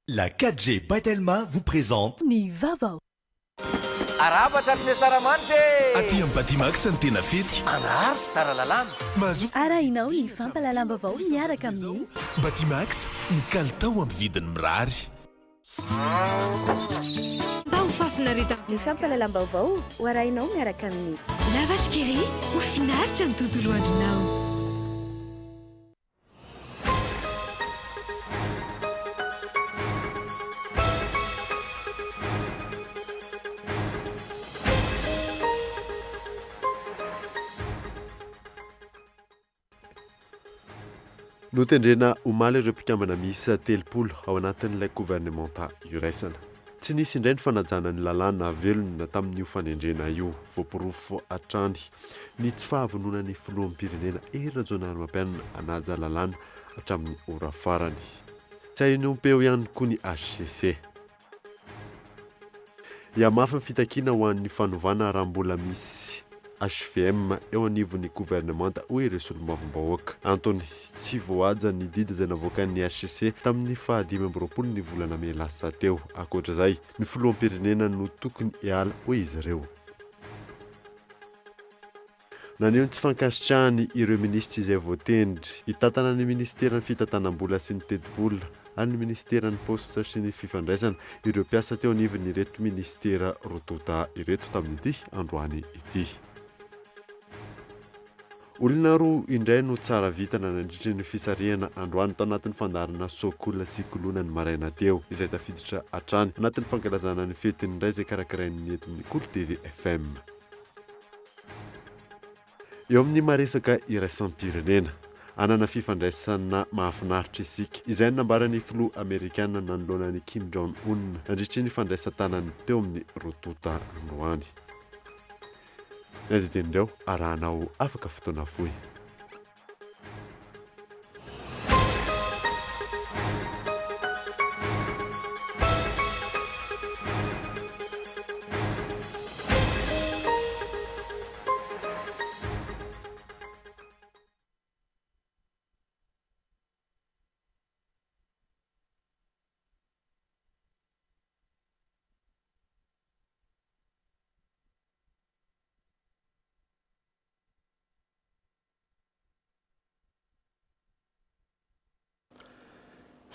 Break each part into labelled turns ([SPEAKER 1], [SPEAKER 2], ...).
[SPEAKER 1] La 4G Batelma vous présente
[SPEAKER 2] Ny vaovao.
[SPEAKER 3] Arabatra amin'ny saramanitra
[SPEAKER 4] aty amin'ny Batimax ny tena fety
[SPEAKER 3] anary sy tsara lalàna
[SPEAKER 4] mahazo
[SPEAKER 2] Arahinao ny fampalalam-baovao miaraka amin'ny
[SPEAKER 4] Batimax ny kalitao amin'ny vidiny mirary.
[SPEAKER 5] Mba ho fafinarita
[SPEAKER 2] ny fampalalam-baovao ho arahinao miaraka amin'ny
[SPEAKER 5] La vache qui rit ho finaritra ny tontolo andronao.
[SPEAKER 6] Notendrena omaly ireo mpikambana miisa 3 ao anatin'ilay gouvernementa iraisana. Tsy nisy indray ny fanajana ny lalàna velona tamin'io fanendrena io voapirofo atrany ny tsy fahavonona ny filoham-pirenena Rajaonarimampianina anaja lalàna hatramin'ny ora farany. Tsy hainompeo ihany koa ny HCC. Iamafy ny fitakiana ho an'ny fanovana raha mbola misy HVM eo anivon'ny gouvernementa hoe resolo-mavombahoaka. Antony tsy voaja ny didy izay navoakan'ny HCC tamin'ny 2020 ny volana May lasa teo. Ankoatr'izay, ny filoham-pirenena no tokony hiala hoe izy ireo. Naneho ny tsy fankasitrahany ireo minisitry izay voatendry hitatana ny ministeran'ny fitantanam-bola sy ny teti-bola any ministeran'ny posta sy ny fifandraisana ireo mpiasa teo anivon'ny ireto ministera rotota ireto tamin'ity androany ity. Olona roa indray no tsara vitana nandritra ny fisarihana androany tao anatin'ny fandarana sokola sy kolona ny maraina teo izay tafiditra hatrany anatin'ny fankalazana ny fetiny indray izay karakarain'ny eto amin'ny Cool TV FM. Eo amin'ny maresaka iraisam-pirenena anana fifandraisana mahafinaritra isika izay nambaran'ny filoha Amerikana nanoloanan'ny Kim Jong-un nandritra ny fandraisan-tanany teo amin'ny rotota androany. Nadidinireo arahanao afaka fotoana fohy.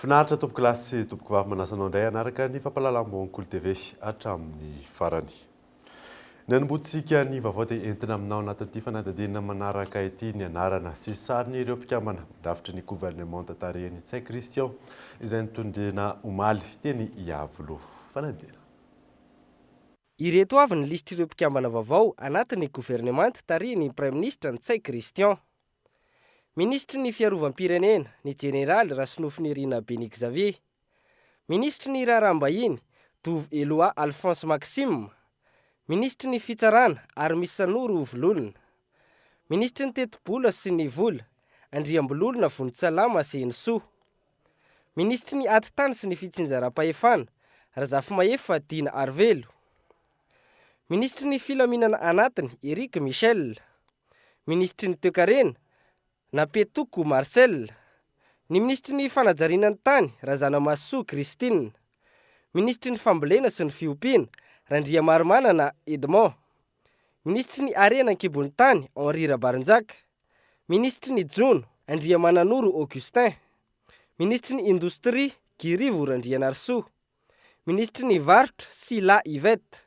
[SPEAKER 6] Finaritra tompoko lasy tompoko vavy manasanao indray anaraka ny fampalalam-boan'ny Cool TV hatramin'ny farany. Ny anombotsika ny vaovao dia entina aminao anatin'ity fanadadiana manaraka ity ny anarana sy sariny ireo mpikambana mandafitra ny gouvernementa tarehiny Tsay Christian izay nitondrena omaly teny Iavolo. Fanadina.
[SPEAKER 7] Ireto avy ny lisitra ireo mpikambana vaovao anatin'ny gouvernementa tarehiny Prime Ministre Tsay Christian. Ministry ny fiarovam-pirenena ny jeneraly Rasinofinirina Benik Xavier. Ministry ny raharaham-bahiny Dov Eloa Alphonse Maxime. Ministry ny fitsarana Armis Sanoro Vololona. Ministry ny teti-bola sy ny vola Andriambololona Vonitsalama Senisoa. Ministry ny atitany sy ny fitsinjaram-pahefana Razafimahefa Dina Arvelo. Ministry ny filaminana anatiny Eric Michel. Ministry ny toekarena Napetoko Marcel. Ny ministry ny fanajarinany tany Razanamasoa Christine. Ministry ny fambolena sy ny fiompiana Randriamarimanana Edmond. Ministry ny arena ankibony tany Henri Rabarinjaka. Ministry ny jono Andriamananoro Augustin. Ministry ny indostria Girivo Randrianarsoa. Ministry ny varotra Sila Yvette.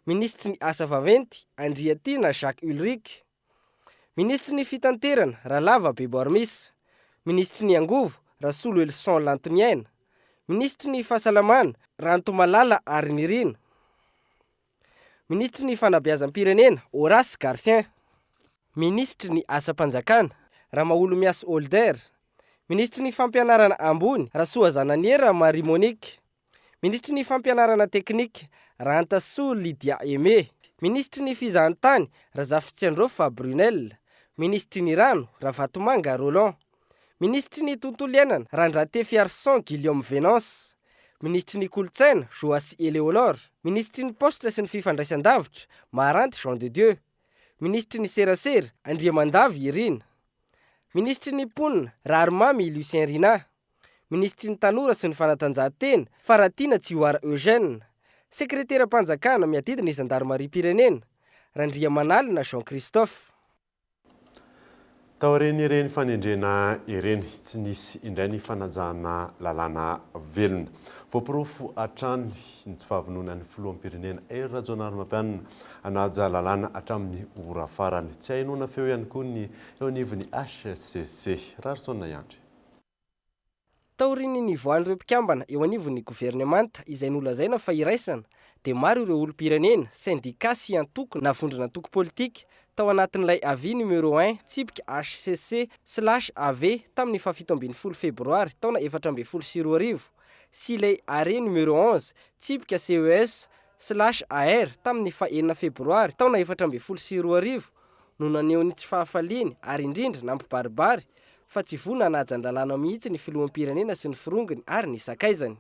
[SPEAKER 7] Ministry ny asa vaventy Andriatina Jacques Ulrich. Ministry ny fitanterana Ralava Bebormis. Ministry ny angovo Rasolo Elson Lantoniaina. Ministry ny fahasalamana Rantomalala Arinirina. Ministry ny fanabeazam-pirenena Horace Garcien. Ministry ny asa-panjakana Ramaolomiasy Older. Ministry ny fampianarana ambony Rasoa Zananiera Marie Monique. Ministry ny fampianarana teknika Rantasoa Lydia Aimé. Ministry ny fizahantany Razafitsiandrofa Brunel. Ministry ny rano Ravatomanga Roland. Ministry ny tontolo iainana Randrate Fiarson Guillaume Venance. Ministry ny kolotsaina Joasy Eleonore. Ministry ny posta sy ny fifandraisan-davitra Maranty Jean de Dieu. Ministry ny serasera Andriamandavy Irina. Ministry ny ponina Raromamy Lucien Rina. ministry ny tanora sy ny fanatanjahantena Faratina Tsiwara Eugène, sekretera mpanjakana miadidina izandaromariam-pirenena Randria Manalina Jean Christophe.
[SPEAKER 6] Tao ireny fanendrena ireny tsy nisy indray ny fanajana lalàna velona. Voapirofo hatrany ny tsy fahavononan'ny filoham-pirenena Rajaonarimampianina hanaja lalàna hatramin'ny ora farany. Tsy hainona feo ihany koa ny eo anivon'ny HCC. Rarisona Yandry.
[SPEAKER 7] Taoriny nivoan'ireo mpikambana eo anivon'ny governemanta izay nolazaina fa iraisana dia maro ireo olom-pirenena, syndika sy antoko na vondrona antoko politika tao anatin'ilay avis numéro 1 tsipika HCC/AV tamin'ny 17 febroary taona 2024 sy ilay arrêt numéro 11 tsipika CES/AR tamin'ny 4 febroary taona 2022 no naneho ny tsy fahafaliany ary indrindra nampibaribary fa tsy vona hanaja ny lalàna mihitsy ny filoham-pirenena sy ny firongony ary ny sakaizany.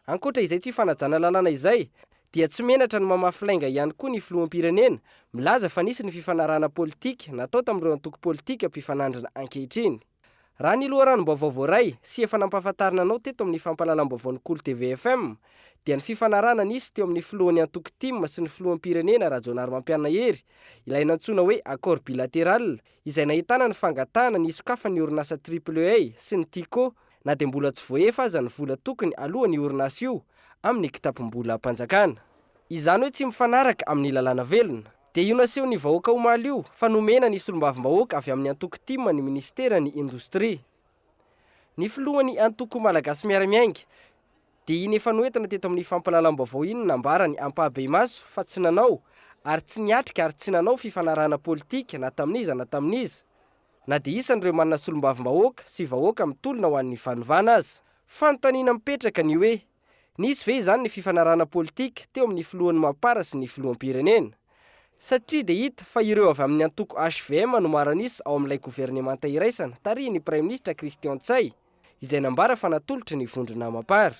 [SPEAKER 7] Ankoatra izay tsy fanajana lalàna izay dia tsy menatra ny mamafilainga ihany koa ny filoham-pirenena, milaza fa nisy ny fifanarahana politika natao tamin'ireo antoko politika mpifanandrina ankehitriny. Raha ny loharanom-baovao voaray sy efa nampahafantarina anao teto amin'ny fampahalalam-baovaon'ny Kolo TV FM dia ny fifanarahana nisy teo amin'ny filohan'ny antoko TIM sy ny filoham-pirenena Rajaonarimampianina Hery, ilay nantsoina hoe accord bilatéral, izay nahitana ny fangatahana ny sokafa ny orinasa AAA sy ny TICO na dia mbola tsy voahefa aza ny vola tokony alohan'ny orinasa io amin'ny kitapom-bola mpanjakana. Izany hoe tsy mifanaraka amin'ny lalàna velona. Dia io naseho ny vahoaka omaly io fa nomena ny solombavim-bahoaka avy amin'ny antoko TIM ny ministeran'ny indostria. Ny filohan'ny antoko malagasy miara-miainga dia iny efa noentana teto amin'ny fampahalalam-baovao iny nambarany ampahabe-maso fa tsy nanao ary tsy niatrika ary tsy nanao fifanarahana politika na tamin'iza na tamin'iza. Na dia isan'ireo manana solombavim-bahoaka sy vahoaka mitolona ho an'ny fanovana aza. Fanontaniana mipetraka ny hoe nisy ve izany ny fifanarahana politika teo amin'ny filohan'ny mampara sy ny filoham-pirenena? Satria dia hita fa ireo avy amin'ny antoko HVM no maranisy ao amin'ilay governemanta iraisana tarihin'ny Prime Ministre Christian Tsay izay nambara fa natolotry ny vondrona mampara.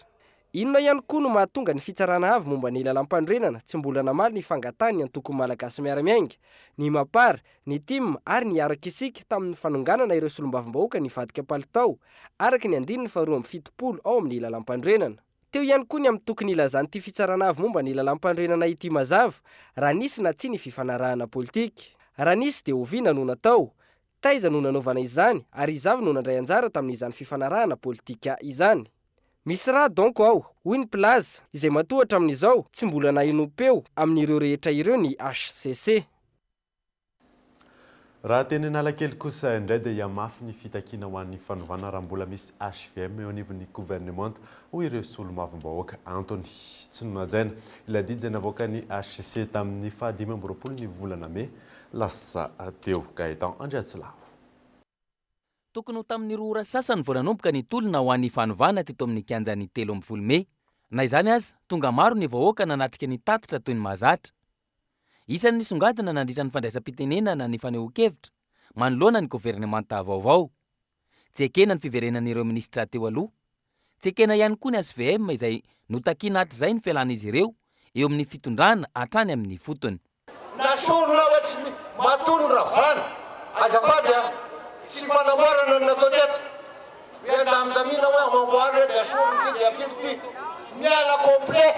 [SPEAKER 7] Inona ihany koa no mahatonga ny fitsarana avy momba ny lalam-pandrenana tsy mbola namaly ny fangatahany ny antoko malagasy miara-miainga, ny mampara, ny TIM ary ny araka isika tamin'ny fanonganana ireo solombavim-bahoaka ny vadika palitao araka ny 270 ao amin'ny lalam-pandrenana. Teo ihany koa ny amin'ny tokony ilazan'ity fitsarana avy momba ny lalam-pandrenana ity mazava raha nisy na tsy ny fifanarahana politika. Raha nisy dia oviana no natao, taiza no nanaovana izany ary izavy no nandray anjara tamin'izany fifanarahana politika izany. Misy raha donko ao, hoy ny Plaza, izay matohatra amin'izao tsy mbola nahinopeo amin'ireo rehetra ireo ny HCC.
[SPEAKER 6] Raha teny Analakely kosa indray dia mafy ny fitakiana ho an'ny fanovana raha mbola misy HVM eo anivon'ny gouvernemanta hoy ireo solombavim-bahoaka Antony tsy nonajaina ilay didy izay navoaka ny HCC tamin'ny 15 ny volana May lasa teo. Gaetan Andriatsilavo.
[SPEAKER 8] Tokony ho tamin'ny roa sasany vao nanomboka ny tolona ho an'ny fanovana teto amin'ny kianjan'ny 13 May. Na izany aza, tonga maro ny vahoaka nanatrika ny tatitra toy ny mahazatra. Isan'ny nisongadina nandritra ny fandraisam-pitenenana ny fanehoan-kevitra manoloana ny governemanta vaovao. Tsy ekena ny fiverenan'ireo ministra teo aloha. Tsy ekena ihany koa ny HVM izay notakiana hatr'izay ny fialan'izy ireo eo amin'ny fitondrana hatrany amin'ny fotony.
[SPEAKER 3] Nasorona hoe tsy matolona vana azafady tsy fanamboarana natao teto. Miandamindamina hoe amamboary dia asorona ty dia afilo ty. Miala complet.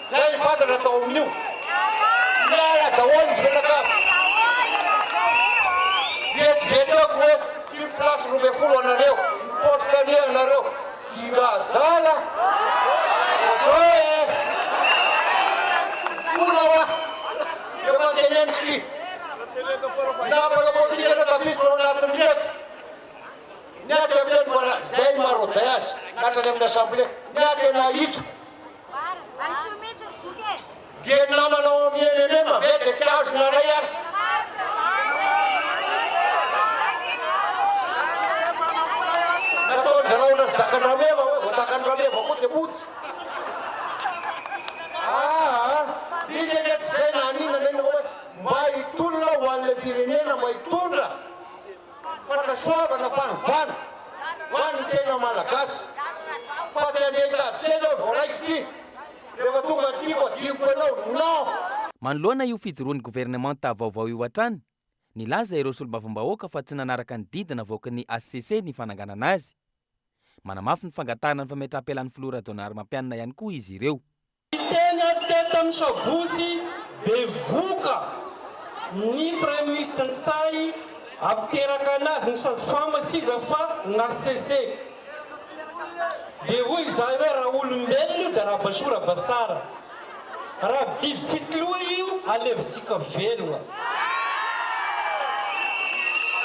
[SPEAKER 3] Zay ny fantatra atao amin'io. Miala daholo izy menakavy. Vetivety hoe ty place 12 anareo. Mipotrika ane anareo. Tiradala. Fona hoa. Efa tenenitsy ty. Napala politika na tafiditra anatin'ny mety. Niatsy avy mbola zay maroday azy. Natrany amin'ny assemblée. Niatena hitso. Dia namanao amin'ny mavety tsy azo naray ary. Natao ndralao na dakan-drameva hoe voatakan-drameva koa dia boty. Izy mety zay naninana iny hoe mba hitolona ho an'ilay firenena mba hitondra fanasoavana fanovana ho an'ny fiaina malagasy. Fa tsy andeha hitady seza voaraiky ty. Rehefa tonga tiako adiko ianao, non.
[SPEAKER 8] Manoloana io fijoroan'ny governemanta vaovao io hatrany, nilaza ireo solombavim-bahoaka fa tsy nanaraka ny didina voaka ny HCC ny fananganana azy. manamafy ny fangatahana ny fametram-pialan'ny filoha Radonary Mampianina ihany koa izy ireo.
[SPEAKER 9] Tena teto amin'ny Sabosy bevoka ny Premier Ministre Ntsay apiteraka anazy ny sazy famasiza fa nasese. Dia hoy izahay hoe raha olombelona io dia raha basora basara. Raha biby fitloha io alevisika velona.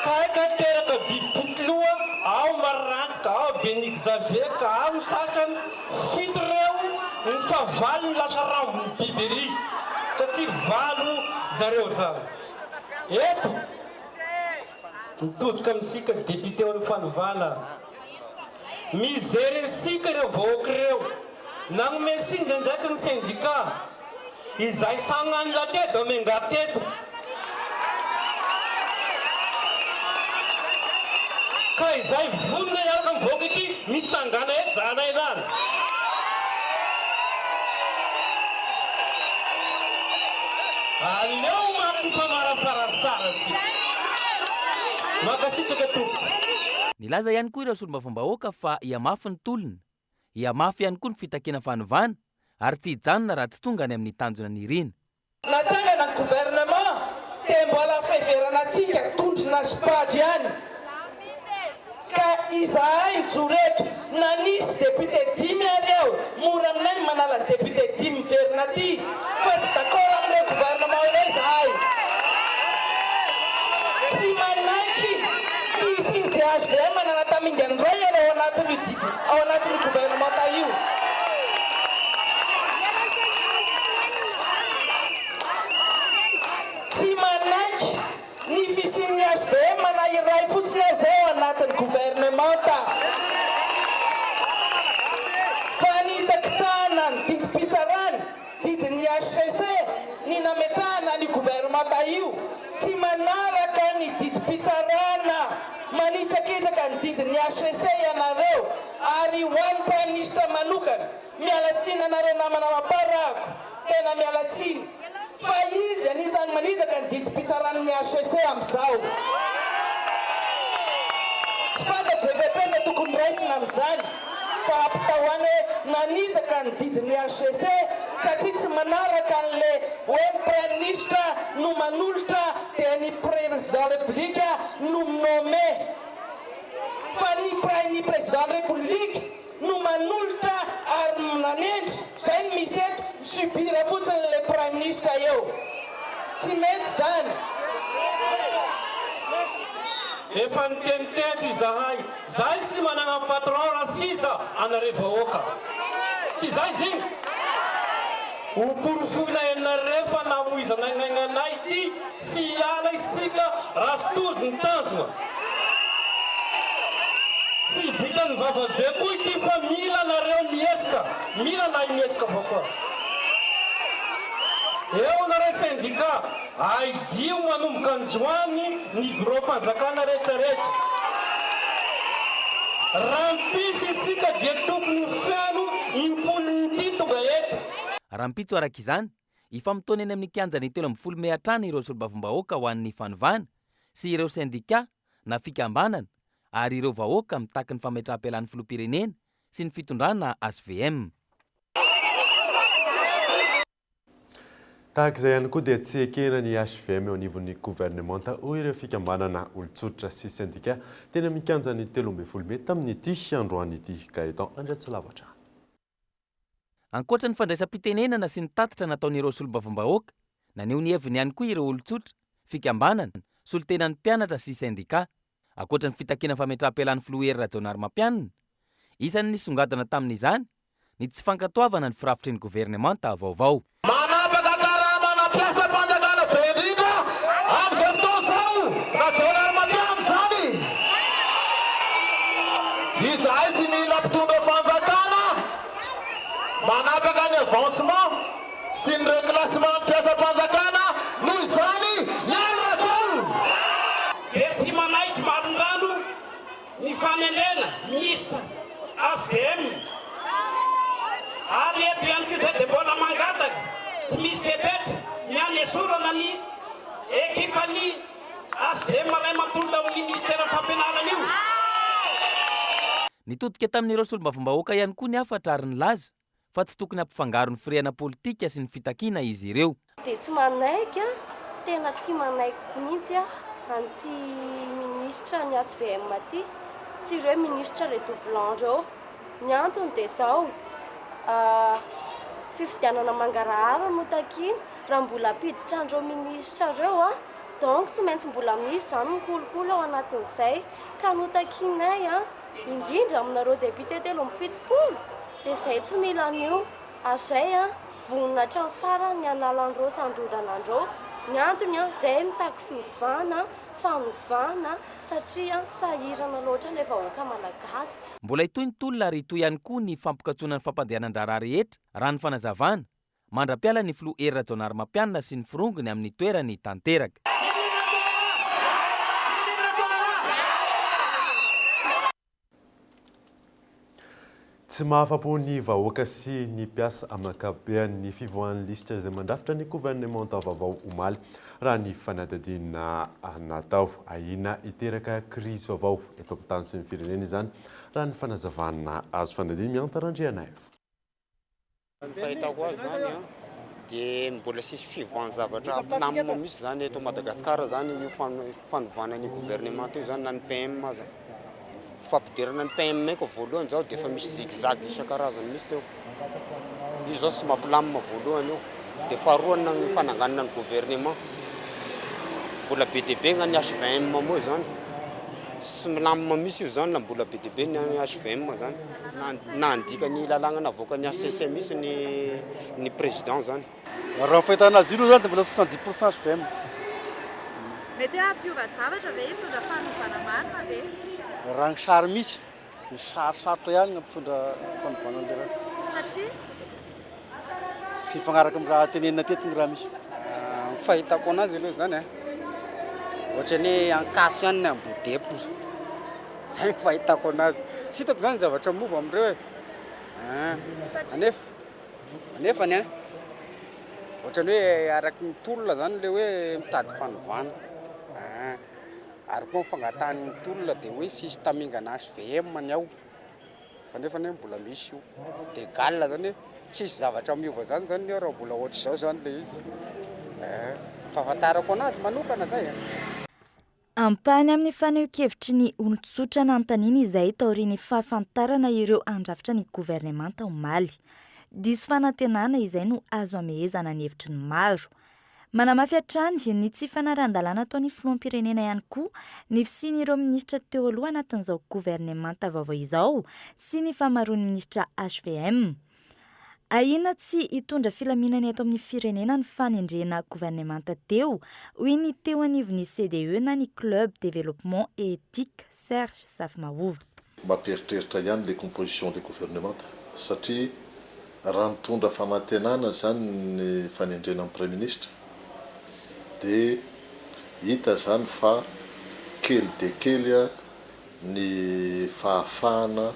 [SPEAKER 9] Ka teraka biby fitloha ao Marantika, ao Benik Xavier, ka ao ny sasany fito reo ny fahavalony lasa rambony biby ery satria valo zareo zany. Eto mitodika amintsika député amin'ny fanovana mizery ansika ireo vahoaka ireo nagnome singa ndraiky ny syndicat izay sagnany latedo amengateto ka izay vonona iaraka amin'ny vahoaka ity misangana eto zana anazy. Aleo mampy famarafarasara sika makasitraka tompo.
[SPEAKER 8] Nilaza ihany koa ireo solombavambahoaka fa iamafy ny tolona, iamafy ihany koa ny fitakena fanovana ary tsy hijanona raha tsy tonga any amin'ny tanjona nirina.
[SPEAKER 9] Natsangana ny gouvernement dia mbola fiheveranantsika tondrona sipady ihany. Ka izahay mijoreto na nisy député 10 areo mora aminay manala député 10 miverina aty fa tsy d'accord amin'ireo gouvernement ireo izahay. Tsy manaiky izy izay azo ve manana tamingany ray areo ao anatin'ny gouvernement ta io. Tsy manaiky ny fisin'ny azo ve manahiray fotsiny azay ao anatin'ny gouvernement ta. Fa nitsakitahana ny didim-pitsarany didin'ny HCC ny nametrahana ny gouvernement ta io tsy manaraka ny didim-pitsarana manitsakitsaka ny didin'ny HCC ianareo ary ho an'ny Prime Ministre manokana mialatsiny anareo namana maparako tena mialatsiny fa izy anisany manitsaka ny didim-pitsaran'ny HCC amin'izao. Tsy fantatro VP fa tokony raisina amin'izany fa ampitahoany hoe nanisaka ny didin'ny HCC satria tsy manaraka an'le hoe Prime Ministre no manolotra dia ny Président République no nommé fa ny Président République no manolotra ary nanendry zay ny misy eto subira fotsiny le Prime Ministre eo. Tsy mety zany. Efa nitenitety izahay zahay sy manana patron rasiza anareo vahoaka. Tsy zay ziny. Upurufuna ianareo fa namoizana gn'agnanay ity sy hiala isika rastozy ny tanjona. Tsy vitany vavabe koa ity fa mila nareo miesika. Mila na miesika avao koa. Eo nareo syndicat aidio manomboka androany ny bureau mpanjakana rehetrarehetra. Rampisy isika dia tokony feno impon'ity tonga eto.
[SPEAKER 8] Rahampitso araka izany, ifamtony eny amin'ny kianjany 13 hatrany ireo solombavambahoaka ho an'ny fanovana sy ireo syndicat na fikambanana ary ireo vahoaka mitaky ny fametram-pialan'ny filoham-pirenena sy ny fitondrana HVM.
[SPEAKER 6] Tahaka izay ihany koa dia tsy ekena ny HVM eo anivon'ny gouvernement hoy ireo fikambanana olon-tsotra sy syndicat teny amin'ny kianjany 13 tamin'ity androany ity Gaëtan Andriatsilavatra.
[SPEAKER 8] Ankoatra ny fandraisam-pitenenana sy ny tatitra nataon'ireo solombavambahoaka, naneho ny heviny ihany koa ireo olon-tsotra, fikambanana, solontenan'ny mpianatra sy syndicat. Ankoatra ny fitakena fametram-pialan'ny filoha Radonary Mampianina, isan'ny nisongadina tamin'izany ny tsy fankatoavana ny firafitry ny gouvernement vaovao.
[SPEAKER 3] Manapaka karamana piasa mpanjakana be indrindra amin'izao fotoana izao Radonary Mampianina zany. Izahay tsy mila mpitondra fanjakana manapaka ny avancement sy ny reclassement piasa mpanjakana noho izany niaratolo.
[SPEAKER 9] Dia tsy manaiky marindrano ny fanendrena ministre HVM ary eto ihany koa izay dia mbola mangataka tsy misy fepetra ny anesorana ny ekipany HVM ray matolotra amin'ny ministère fampianarana io.
[SPEAKER 8] nitodika tamin'ireo solombavambahoaka ihany koa ny afatra ary ny laza fa tsy tokony hampifangaro ny firena politika sy ny fitakiana izy ireo.
[SPEAKER 10] Dia tsy manaiky tena tsy manaiky mihitsy anty ministra ny SVM aty sy ireo ministra redoublants ireo. Ny antony dia izao fifidianana mangarahara no takiana raha mbola ampiditra andreo ministra ireo donc tsy maintsy mbola misy izany mikolokolo ao anatin'izay ka no takianay indrindra aminareo député 17 dia izay tsy mila an'io azay vonina hatrany farany ny analan'ireo sandrodanandreo. Ny antony izay mitaky fivana fanovana satria sahirana loatra ilay vahoaka malagasy.
[SPEAKER 8] Mbola itoy ny tolona ary itoy ihany koa ny fampikatsona ny fampandehanan-draharaha rehetra raha ny fanazavana mandra-piala ny filoha Herra Jaonary Mampianina sy ny firongony amin'ny toerany tanteraka.
[SPEAKER 6] Tsy mahafa-po ny vahoaka sy ny mpiasa amin'ny ankapobeny fivoahan'ny lisitra izay mandrafitra ny gouvernement vaovao omaly raha ny fanadadiana natao ahina iteraka krizy vaovao eto amin'ny tany sy ny firenena izany raha ny fanazavana azo fanadiny miantarandrianay.
[SPEAKER 11] Ny fahitako azy zany dia mbola sisy fivoahan-zavatra ampilamina misy zany eto Madagasikara zany io fanovana ny gouvernement io zany na ny PM zany. Fampidirana ny PM ko voalohany zao dia efa misy zigzag isan-karazany misy teo. Io zao sy mampilamina voalohany io. Dia faharoa ny fananganana ny gouvernement. Mbola be dia be ny HVM moa zany. Sy milamina misy io zany na mbola be dia be ny HVM zany. Na andika ny lalàna navoaka ny HCC misy ny président zany.
[SPEAKER 12] Raha fahitana azy io zany dia mbola 70% HVM.
[SPEAKER 13] Mety hampiova zavatra ve hitondra fanovana marina ve?
[SPEAKER 12] Raha ny sary misy dia sarosarotra ihany ny ampitondra fanovana an'ilay raha.
[SPEAKER 13] Satria
[SPEAKER 12] sy mifagnaraka amin'ny raha tenenina teto ny raha misy.
[SPEAKER 11] Fahitako anazy aloha zany ohatra ny ankaso ihany ny ambodepona. Zay ny fahitako anazy. Tsy hitako zany zavatra mova amin'ireo anefa ny ohatra ny hoe araky ny tolona zany ilay hoe mitady fanovana. Ary koa mifangatahany tolona dia hoe sisy tamingana HVM ny ao kanefa ny mbola misy io dia galina zany tsisy zavatra miova zany raha mbola ohatr'izao zany ilay izy. Fahafantarako anazy manokana zay.
[SPEAKER 14] Ampany amin'ny faneho-kevitry ny olon-tsotra nanontaniana izay taorian'ny fahafantarana ireo andrafitra ny gouvernement omaly. Diso fanantenana izay no azo amehezana ny hevitry ny maro. Manamafy hatrany ny tsy fanarahan-dalàna ataon'ny filoham-pirenena ihany koa ny fisian'ireo ministra teo aloha anatin'izao gouvernement vaovao izao sy ny famaroan'ny ministra HVM. Ahina tsy hitondra filaminana eto amin'ny firenena ny fanendrena gouvernement teo, hoy ny teo anivon'ny CDE na ny Club Développement et Éthique Serge Safimahova.
[SPEAKER 3] Mampieritreritra ihany les compositions des gouvernements satria raha mitondra famantenana zany ny fanendrena amin'ny Premier ministre dia hita zany fa kely dia kely ny fahafahana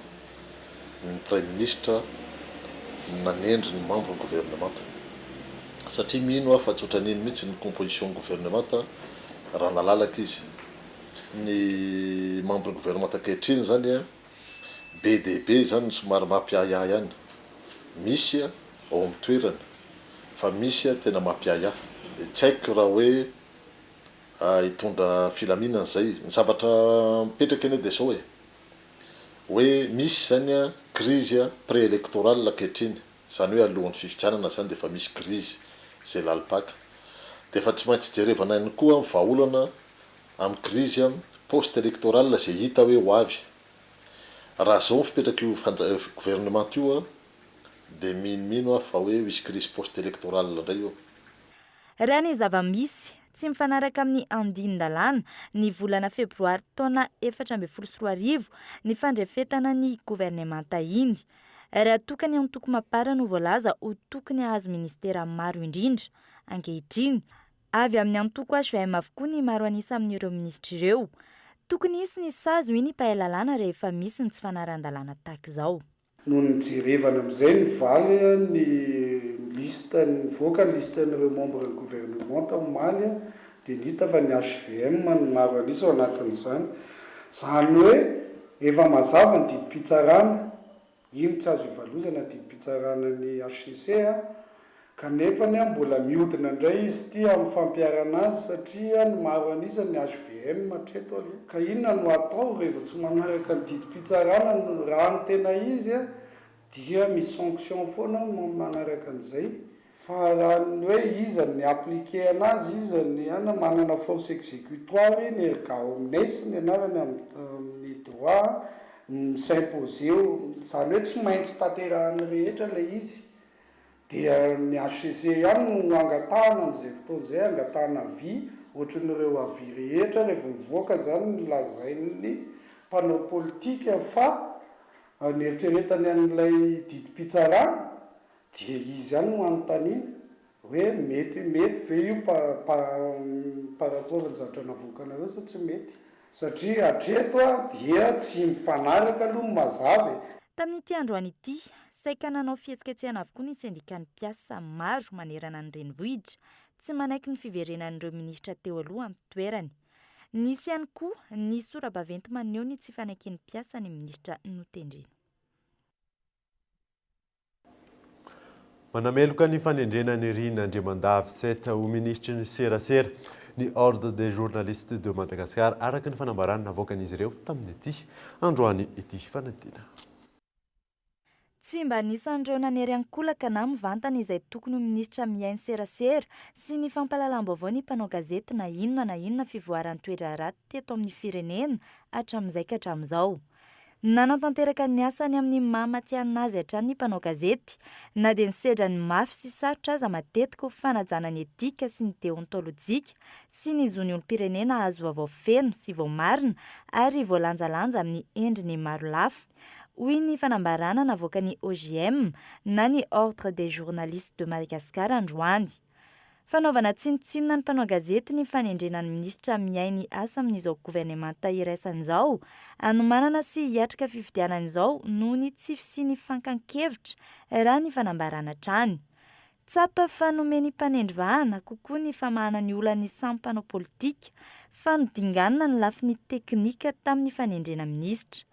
[SPEAKER 3] ny Premier ministre nanendry ny membre ny gouvernement satria mino fa tsotra niny mihitsy ny composition gouvernement raha nalalaka izy ny membre ny gouvernement ankehitriny zany be dia be zany somary mampiaya ihany misy ao amin'ny toerana fa misy tena mampiaya. Tsy haiko raha hoe hitondra filaminana zay ny zavatra mipetraka eny dia zao hoe misy zany crise préélectorale ankehitriny zany hoe alohan'ny fifidianana zany dia efa misy crise zay lalipaka dia efa tsy maintsy jerevana ihany koa amin'ny vahaolana amin'ny crise post électorale zay hita hoe ho avy. Raha zao ny fipetraka io gouvernement io dia minomino fa hoe misy crise post électorale indray io.
[SPEAKER 14] Raha ny zava-misy tsy mifanaraka amin'ny andinin-dalàna ny volana febroary taona 2024 ny fandrefetana ny gouvernement iny. Raha tokony antoko mapara no voalaza ho tokony azo ministera maro indrindra ankehitriny avy amin'ny antoko HVM avokoa ny maro anisa amin'ireo ministra ireo. Tokony isy ny sazo iny pahalalàna rehefa misy ny tsy fanarahan-dalàna tahaka izao.
[SPEAKER 15] Noho ny jerevana amin'izay ny valy ny lista nivoaka ny listan'ireo membre ny gouvernement omaly dia nita fa ny HVM ny maro anisa ao anatin'izany. Zany hoe efa mazava ny didim-pitsarana iny tsy azo ivalozana didim-pitsarana ny HCC kanefa ny mbola mihodina indray izy ty amin'ny fampiarana azy satria ny maro anisany HVM matreto aloha ka inona no atao rehefa tsy manaraka ny didim-pitsarana raha ny tena izy dia misy sanction foana manaraka an'izay fa raha ny hoe iza ny appliqué anazy iza ny manana force exécutoire ny erga omnes ny anarany amin'ny droit s'imposer izany hoe tsy maintsy tanterahany rehetra ilay izy dia ny HCC ihany no angatahana amin'izay fotoan'izay angatahana vy ohatran'ireo avy rehetra rehefa mivoaka zany ny lazain'ny mpanao politika fa ny eritreretany an'ilay didim-pitsarana dia izy ihany no anontaniana hoe mety ve io par rapport ny zavatra navokana sa tsy mety satria hatreto dia tsy mifanaraka aloha mazava
[SPEAKER 14] tamin'ity androany ity saika nanao fihetsiketsehana avokoa ny sendikan'ny mpiasa maro manerana ny renivohitra tsy manaiky ny fiverenan'ireo minisitra teo aloha amin'ny toerany nisy ihany koa ny sora-baventy maneho ny tsy fanaikin'ny mpiasa ny minisitra notendrena
[SPEAKER 6] manameloka ny fanendrena ny Rina Andriamandavy seta ho ministra ny serasera ny ordre des journalistes de Madagascar araka ny fanambarana navoakan'izy ireo tamin'ny ity androany ity fanadina
[SPEAKER 14] tsy mba nisan'ireo nanery ankolaka na mivantana izay tokony ho ministra miainy serasera sy ny fampalalam-baovao ny mpanao gazety na inona fivoaran'ny toetra raty teto amin'ny firenena hatramin'izay ka hatramin'izao nanatanteraka ny asany amin'ny maha-matianina azy hatrany ny mpanao gazety na dia ny sedra ny mafy sy sarotra aza matetika ho fanajana ny etika sy ny deontolojika sy ny zony olom-pirenena azo vaovao feno sy voamarina ary voalanjalanja amin'ny endriny maro lafy hoy ny fanambarana navoaka ny OGM na ny ordre des journalistes de Madagascar androany fanaovana tsinotsinona ny mpanao gazety ny fanendrenany ministra miainy asa amin'izao gouvernemanta iraisan'izao anomanana sy hiatrika fifidianan'izao noho ny tsy fisiany fankan-kevitra raha ny fanambarana trany tsapa fa nomeny mpanendry vahana kokoa ny famahana ny olany samy mpanao politika fa nodinganina ny lafiny teknika tamin'ny fanendrena ministra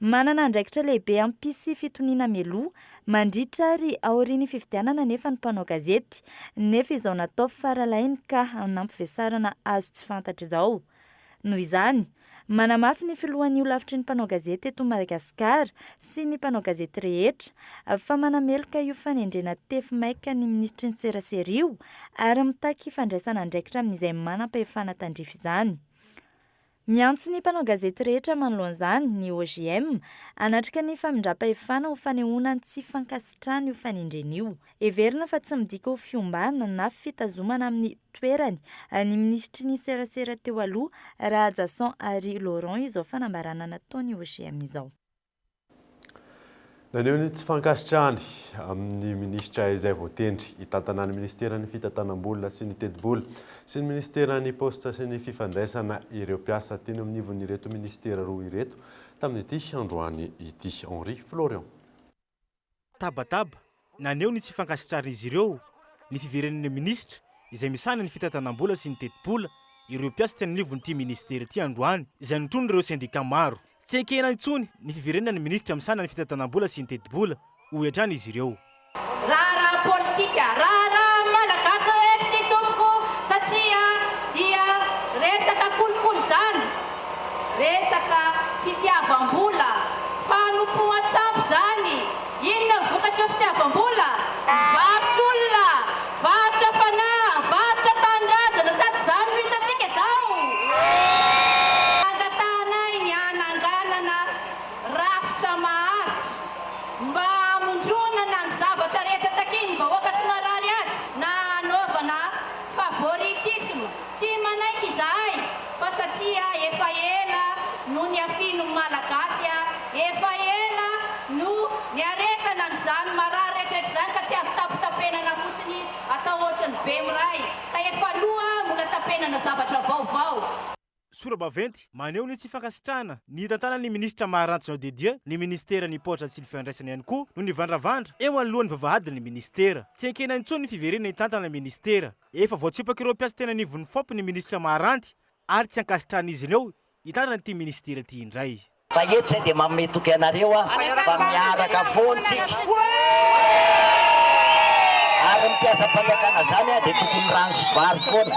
[SPEAKER 14] manana andraikitra lehibe ampisy fitoniana meloa mandritra ary aoriany fifidianana nefa ny mpanao gazety nefa izao natao faralainy ka anampivesarana azo tsy fantatra izao noho izany manamafy ny filohan'ny olavitry ny mpanao gazety eto Madagasikara sy ny mpanao gazety rehetra fa manameloka io fanendrena tefy maika ny ministry ny serasera io ary mitaky fandraisana andraikitra amin'izay manam-pahefana tandrify izany miantso ny mpanao gazety rehetra manoloan'izany ny OGM anatrika ny famindram-pahefana ho fanehoana ny tsy fankasitrahana io fanendrena io everina fa tsy midika ho fiombana na fitazomana amin'ny toerany ny ministry ny serasera teo aloha raha Jason ary Laurent izao fanambarana nataony OGM izao
[SPEAKER 6] naneo ny tsy fankasitrahany amin'ny ministra izay voatendry hitantana ny ministeran'ny fitantanam-bola sy ny teti-bola sy ny ministeran'ny posta sy ny fifandraisana ireo mpiasa teny amin'ny ivon'ireto ministera roa ireto tamin'ity androany ity Henri Florian
[SPEAKER 16] tabataba naneo ny tsy fankasitrahana izy ireo ny fiverenan'ny ministra izay misana ny fitantanam-bola sy ny teti-bola ireo mpiasa teny amin'ny ivon'ity ministera ity androany izay nitondra ireo sendika maro tsy ekena intsony ny fiverenana ny ministra misana ny fitantanam-bola sy ny teti-bola ho etrany izy ireo
[SPEAKER 17] raha politika raha malagasy eto ty tompoko satria dia resaka kolokolo zany resaka fitiavam-bola fanompoan-tsampy zany inona vokatra fitiavam-bola varotr'olona varotra fanahy varotra tandrazana sady zany no hitantsika izao mba amondronana ny zavatra rehetra takiny vahoaka sy marary azy na anaovana favoritisme tsy manaiky izahay fa satria efa ela no ny afino malagasy efa ela no ny aretana n'izany marary rehetrarehetra izany ka tsy azo tapotapenana fotsiny atao ohatrany be miray ka efa aloha mbola tapenana zavatra vaovao
[SPEAKER 16] sora-baventy maneho ny tsy fankasitrahana ny tantanan'ny ministra Maharantsy de Dieu ny ministera ny potra sy ny fifandraisana ihany koa no ny vandravandra eo anolohan'ny vavahadiny ministera tsy enkena intsony ny fiverena hitantana ministera efa voatsipaka ireo mpiasa tena nivon'ny fopy ny ministra Maharanty ary tsy ankasitrahana izy ireo hitantana ity ministera ity indray
[SPEAKER 18] fa eto zay dia mametoky anareo fa miaraka foantsika ary mipiasa mpanjakana zany dia tokony rano sy vary foana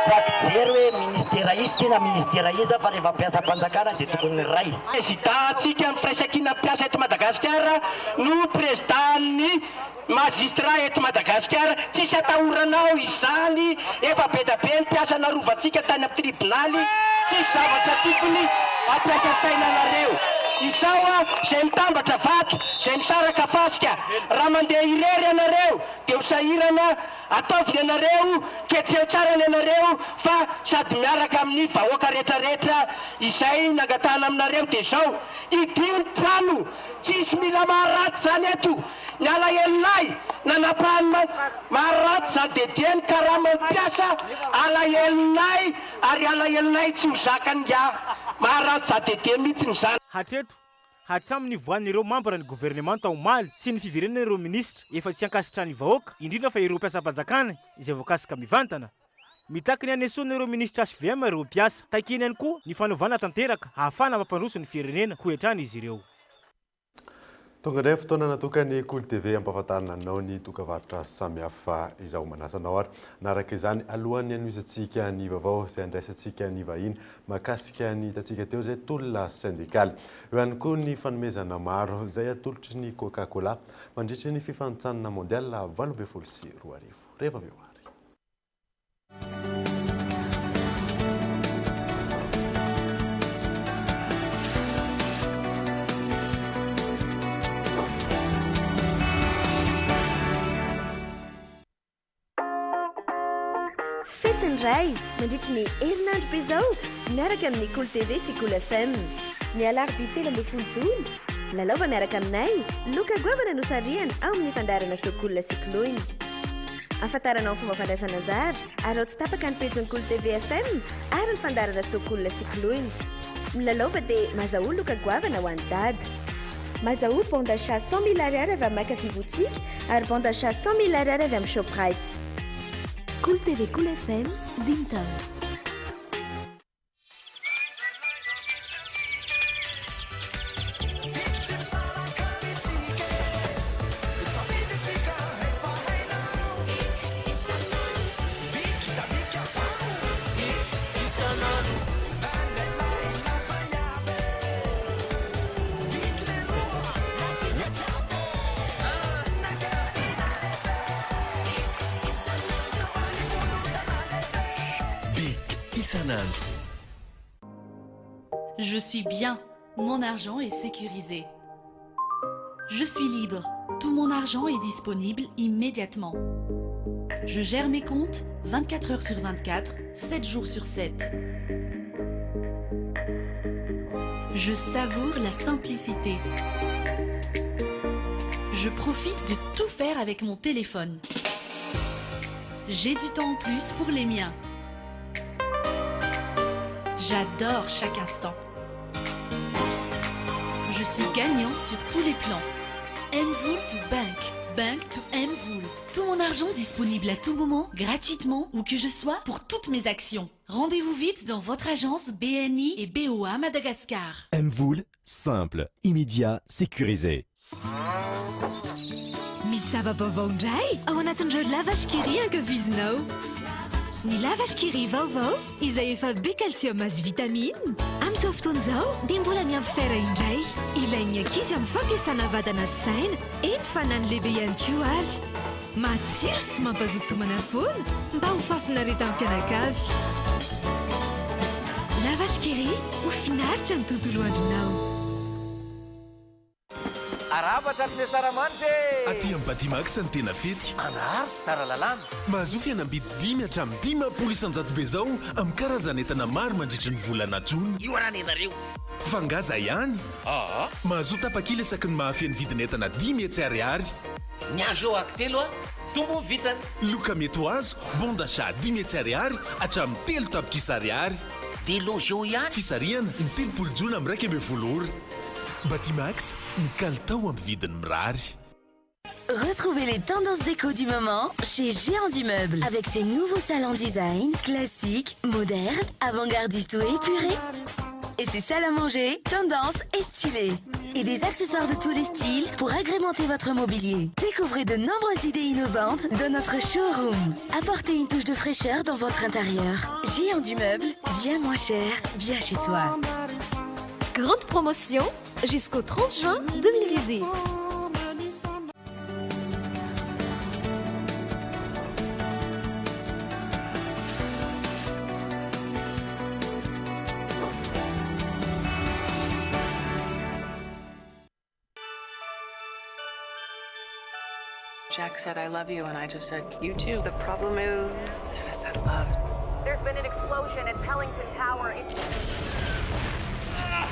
[SPEAKER 18] tsaky jery hoe ministeraisty na ministera iza fa rehefa mpiasa mpanjakana dia tokony ray
[SPEAKER 19] présidentsika mifiraisakina mpiasa eto Madagasikara no présidentsy magistrat eto Madagasikara tsisy atahoranao izany efa be da be ny mpiasa narovantsika tany amin'ny tribunaly tsisy zavatra tokony ampiasa saina anareo izao zay mitambatra vato zay misaraka fasika raha mandeha irery anareo dia hosahirana ataoviny anareo ketreo tsara ny anareo fa sady miaraka amin'ny vahoaka rehetrarehetra izay nangatana aminareo dia zao idio ny trano tsisy mila maharaty zany eto ny alahelonay nanapahany maharaty zany dia dia ny karaman'ny mpiasa alahelonay ary alahelonay tsy ho zakany maharaty za dia dia mihitsy ny zany
[SPEAKER 16] hatreto hatraminy voan'ireo mambra ny gouvernement taomaly sy ny fiverenan'ireo ministra efa tsy ankasitrany vahoaka indrindra fa ireo mpiasa-panjakana izay voakasika mivantana mitaky ny anesoan'ireo ministra HVM ireo mpiasa takeny ihany koa ny fanaovana tanteraka ahafana mampandroso ny firenena ho entrany izy ireo
[SPEAKER 6] tonga indray fotoana natokany Cool TV ampahafantarana anao ny dokavarotra samihafa izao manasanao ary naraka izany alohan'ny anoisantsika ny vaovao izay andraisantsika ny vahiny mahakasika ny hitantsika teo izay tolona syndikaly eo ihany koa ny fanomezana maro izay atolotry ny Coca-Cola mandritry ny fifanintsanana mondial 2024 rehefa avy eo ary
[SPEAKER 2] Fetindray mandritry ny herinandro be zao miaraka amin'ny Cool TV sy Cool FM ny alarobia 10 jona lalaova miaraka aminay loka goavana no sariana ao amin'ny fandarana sokolona sikloiny afantaranao fomba fandraisana anjara ary ao tsy tapaka ny pejiny Cool TV FM ary ny fandarana sokolona sikloiny milalaova dia mazaho loka goavana ho an'ny dada mazaho bon d'achat 100 000 ariary avy amin'ny Macafy boutique ary bon d'achat 100 000 ariary avy amin'ny Shoprite Cool TV, Cool FM, Dinton.
[SPEAKER 20] Je suis bien, mon argent est sécurisé. Je suis libre, tout mon argent est disponible immédiatement. Je gère mes comptes 24 heures sur 24, 7 jours sur 7. Je savoure la simplicité. Je profite de tout faire avec mon téléphone. J'ai du temps en plus pour les miens. J'adore chaque instant. Je suis gagnant sur tous les plans. Mvoul to Bank, Bank to Mvoul. Tout mon argent disponible à tout moment, gratuitement, où que je sois, pour toutes mes actions. Rendez-vous vite dans votre agence BNI et BOA Madagascar.
[SPEAKER 1] Mvoul, simple, immédiat, sécurisé.
[SPEAKER 5] Misava bavondray, ao anatin'ireo lavashkiri ankafizinao. Ny lavashkiri vaovao izay efa be calcium azy vitamine amin'izao fotoana izao dia mbola miampy fera indray ilain'ny ankizy amin'ny fampiasana vadana sy saina ento fanany lehibe ihany koa ary matsiro sy mampazoto tomana foana mba ho fafinareta amin'ny mpianakavy lavashkiri ho finaritra ny tontolo andronao
[SPEAKER 19] arabatra amin'ny saramanitra
[SPEAKER 4] aty amin'ny Batimax ny tena fety
[SPEAKER 19] anary sy tsara lalàna
[SPEAKER 4] mahazo fihenam-bidy 10 hatramin'ny 10 isan-jato be zao amin'ny karazana entana maro mandritra ny volana jona
[SPEAKER 19] io arana ianareo
[SPEAKER 4] fa ngaza ihany mahazo tapakila isaky ny mahafeny vidin'entana 10 metsy ariary
[SPEAKER 19] ny azo eo akitelo tombo vitany
[SPEAKER 4] loka mety ho azo bon d'achat 10 metsy ariary hatramin'ny 3 tapitrisa ariary
[SPEAKER 19] dia loge eo ihany
[SPEAKER 4] fisariana ny 30 jona amin'ny 1 ora Batimax, ny kalitao amin'ny vidiny mirary.
[SPEAKER 21] Retrouvez les tendances déco du moment chez Géant du Meuble. Avec ses nouveaux salons design, classiques, modernes, avant-gardistes ou épurés. Et ses salles à manger, tendance et stylées. Et des accessoires de tous les styles pour agrémenter votre mobilier. Découvrez de nombreuses idées innovantes dans notre showroom. Apportez une touche de fraîcheur dans votre intérieur. Géant du meuble, bien moins cher, bien chez soi.
[SPEAKER 5] Grande promotion jusqu'au 30 juin 2018.
[SPEAKER 7] Jack said, I love you, and I just said, you too. The problem is, I should have said love.
[SPEAKER 22] There's been an explosion at Pellington Tower.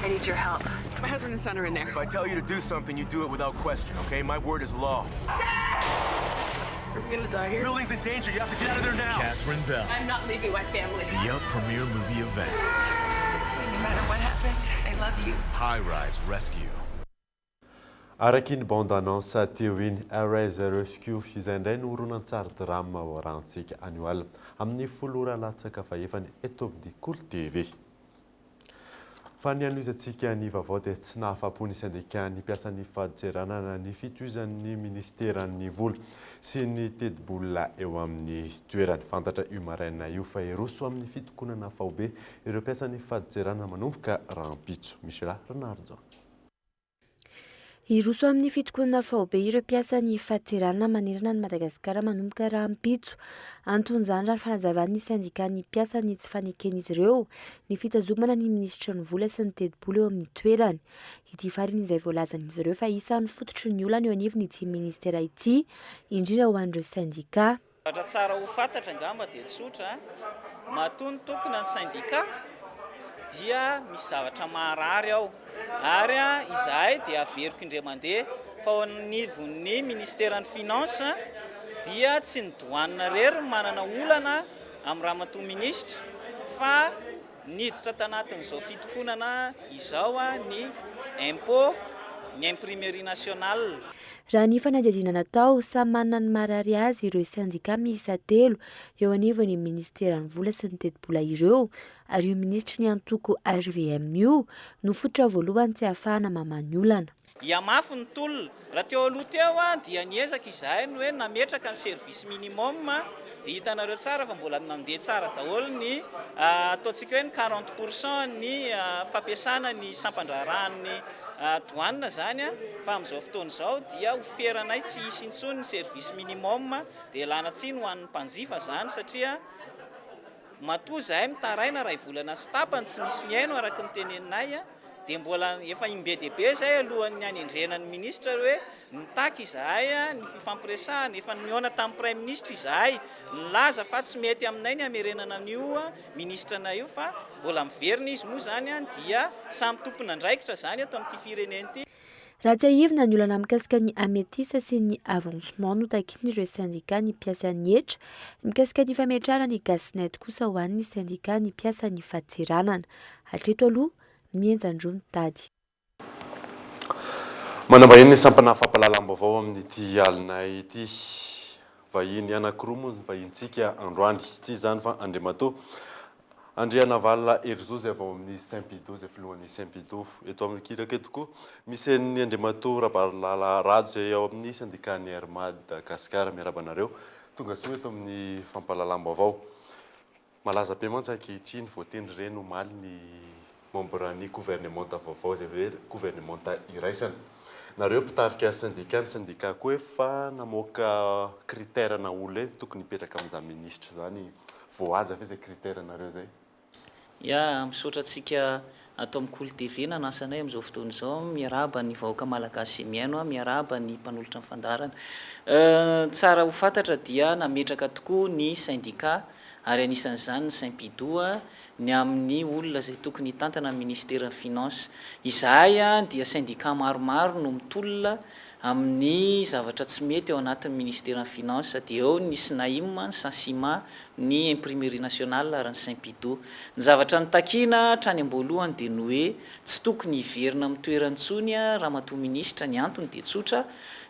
[SPEAKER 7] I need your help. My husband and son are in there.
[SPEAKER 23] If I tell you to do something, you do it without question, okay? My word is law.
[SPEAKER 7] Are we gonna die here?
[SPEAKER 23] Building's in danger. You have to get out of there now.
[SPEAKER 4] Catherine Bell.
[SPEAKER 7] I'm not leaving my family.
[SPEAKER 4] The premiere movie event.
[SPEAKER 7] No matter what happens, I love you.
[SPEAKER 4] High Rise Rescue.
[SPEAKER 6] Araky ny bande annonce teo iny Rise Rescue izay indray no horonan-tsary drama horantsika anio alina amin'ny folora latsaka faefany eto amin'ny Cool TV. Fa ny anoizantsika ny vaovao dia tsy nahafapo ny syndika ny mpiasan'ny fahadiseranana ny fitohizan'ny ministeran'ny vola sy ny tedi-bola eo amin'ny toerany. Fantatra io maraina io fa eroso amin'ny fitokonana faobe ireo mpiasan'ny fahadiseranana manomboka rahampitso. Michela Renardo.
[SPEAKER 24] Iroso amin'ny fitokonana faobe ireo mpiasan'ny fahadiseranana manerana ny Madagasikara manomboka rahampitso. Anton'izany raha fanazavan'ny syndikan'ny mpiasan'ny tsy faneken'izy ireo ny fitazomana ny minisitra ny vola sy ny tedi-bola eo amin'ny toerany. Ity farin' izay voalazan'izy ireo fa isan'ny fototry ny olana eo anivony ity ministera ity indrindra ho an'ireo syndika.
[SPEAKER 25] Ohatra tsara ho fantatra angamba dia tsotra matony tokony ny syndika dia misy zavatra maharary ao ary izahay dia averiko indray mandeha fa ao anivon'ny ministeran'ny finance dia tsy nidoanina rery manana olana amin'ny raha matoa ministra fa niditra tanatin'izao fitokonana izao ny impôt ny imprimerie nationale.
[SPEAKER 24] Raha ny fanadihadiana natao samy manana ny marary azy ireo syndika miisa 3 eo anivon'ny ministeran'ny vola sy ny tedi-bola ireo ary io ministra ny antoko HVMU no fototra voalohany tsy ahafahana mamany olana.
[SPEAKER 25] Iamafy ny tolona raha teo aloha teo dia niezaka izahay ny hoe nametraka ny service minimum dia hitanareo tsara fa mbola nandeha tsara daholo ny ataontsika hoe ny 40% ny fampiasana ny sampandraran'ny douane zany fa amin'izao fotoana izao dia oferanay tsy hisy intsony ny service minimum dia lana tsiny ho an'ny mpanjifa zany satria matoa zahay mitaraina raha ivolana sy tapany tsy nisy ny aino araka ny teneninay dia mbola efa imbe dehibe zay alohan'ny anendrenan'ny ministra hoe nitaky izahay ny fifampiresahana efa niona tamin'ny prime ministre izahay nilaza fa tsy mety aminay ny amerenana an'io ministra na io fa mbola miverina izy moa zany dia samy tompona andraikitra zany ato amin'ity firenena ity.
[SPEAKER 24] Raha tsy ahivina ny olana mikasika ny ametisa sy ny avancement no takiny ireo syndika ny mpiasan'ny hetra mikasika ny fametrahana ny gasnet kosa ho an'ny syndika ny mpiasan'ny fahadiseranana. Hatreto aloha mienjandroa mitady.
[SPEAKER 6] Manambahiny ny sampana fampalalam-baovao amin'ity alina ity. Vahiny anankiroa moa vahintsika androany tsy zany fa Andriamatoa Andriana Valina Erzo zay avao amin'ny Saint-Pido zay filohan'ny Saint-Pido eto amin'ny kiraka eto koa misy ny Andriamatoa Rabalala Rado zay ao amin'ny syndikan'ny Air Madagasikara miarabanareo tonga soa eto amin'ny fampalalam-baovao. Malaza be mantsy ankehitriny voatendry ireny omaly ny membre ny gouvernement vaovao zay hoe gouvernement iraisana. Nareo mpitarika syndika ny syndika koa efa namoaka critère na olona tokony hipetraka amin'izany ministra zany voahaja fa izay critère nareo zay.
[SPEAKER 25] Ya misaotra antsika atao amin'ny Cool TV nanasanay amin'izao fotoana izao miaraba ny vahoaka malagasy miaino miaraba ny mpanolotra ny fandarana. Tsara ho fantatra dia nametraka tokoa ny syndika ary anisan'izany ny Saint-Pido ny amin'ny olona zay tokony hitantana ny ministera ny finance. Izahay dia syndika maromaro no mitolona amin'ny zavatra tsy mety ao anatin'ny ministera ny finance dia eo ny SNAIM, ny SANSIMA, ny imprimerie nationale ary ny Saint-Pido. Ny zavatra nitakina hatrany am-boalohany dia ny hoe tsy tokony hiverina amin'ny toerany intsony raha matoa ministra. Ny antony dia tsotra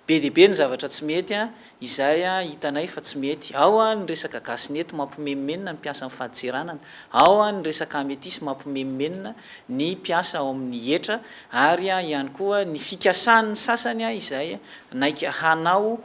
[SPEAKER 25] be dia be ny zavatra tsy mety izay hitanay fa tsy mety ao ny resaka gasnet mampimemimenina ny mpiasa ny fahadiseranana ao ny resaka ametisy mampimemenina ny mpiasa ao amin'ny etra ary ihany koa ny fikasan'ny sasany izay naika hanao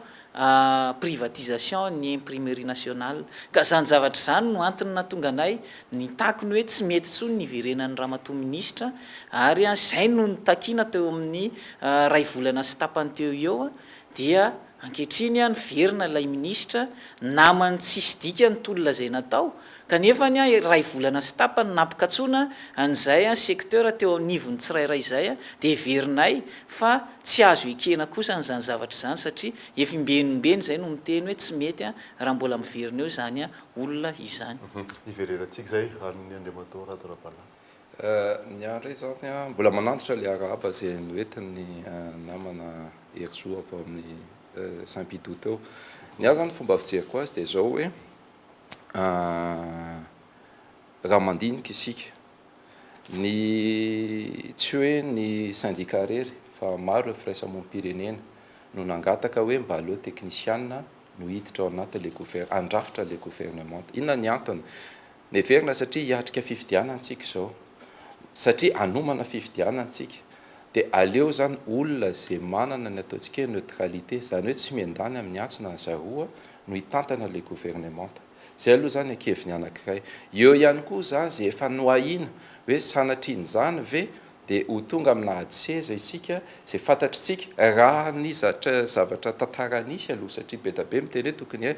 [SPEAKER 25] privatisation ny imprimerie nationale ka zany zavatra zany no antony natonga anay ny takony hoe tsy mety tsony ny iverenan'ny ramatoa ministra ary zay no nitakina teo amin'ny ray volana sy tapany teo eo dia ankehitriny ny verina ilay ministra namany tsisy dika ny tolona zay natao kanefa ny ray volana sy tapany nampikatsona an'izay secteur teo anivony tsirairay zay dia verinay fa tsy azo ekena kosa n'izany zavatra zany satria efa imbenombeny zay no miteny hoe tsy mety raha mbola miverina eo zany olona izany.
[SPEAKER 6] Ivererantsika zay amin'ny Andriamatoa Ratorapala.
[SPEAKER 8] Ny andray zany mbola manantitra le araba zay noentiny namana Ersoa avy amin'ny Saint-Pidou teo. Ny azy zany fomba fijeriko azy dia zao hoe raha mandinika isika ny tsy hoe ny syndicat rery fa maro firaisamonim-pirenena no nangataka hoe mba aleo teknisiana no hiditra ao anaty andrafitra le gouvernement. Inona ny antony? Neverina satria hiatrika fifidianantsika izao, satria anomana fifidianantsika dia aleo zany olona zay manana ny ataontsika neutralité, zany hoe tsy miandany amin'ny antsona ny zaroa no hitantana le gouvernement. Zay aloha zany ankeviny anankiray. Eo ihany koa zany zay efa noahina hoe sanatriny zany ve dia ho tonga aminahady seza isika zay fantatritsika raha ny zavatra tantara nisy aloha satria be da be miteny hoe tokony hoe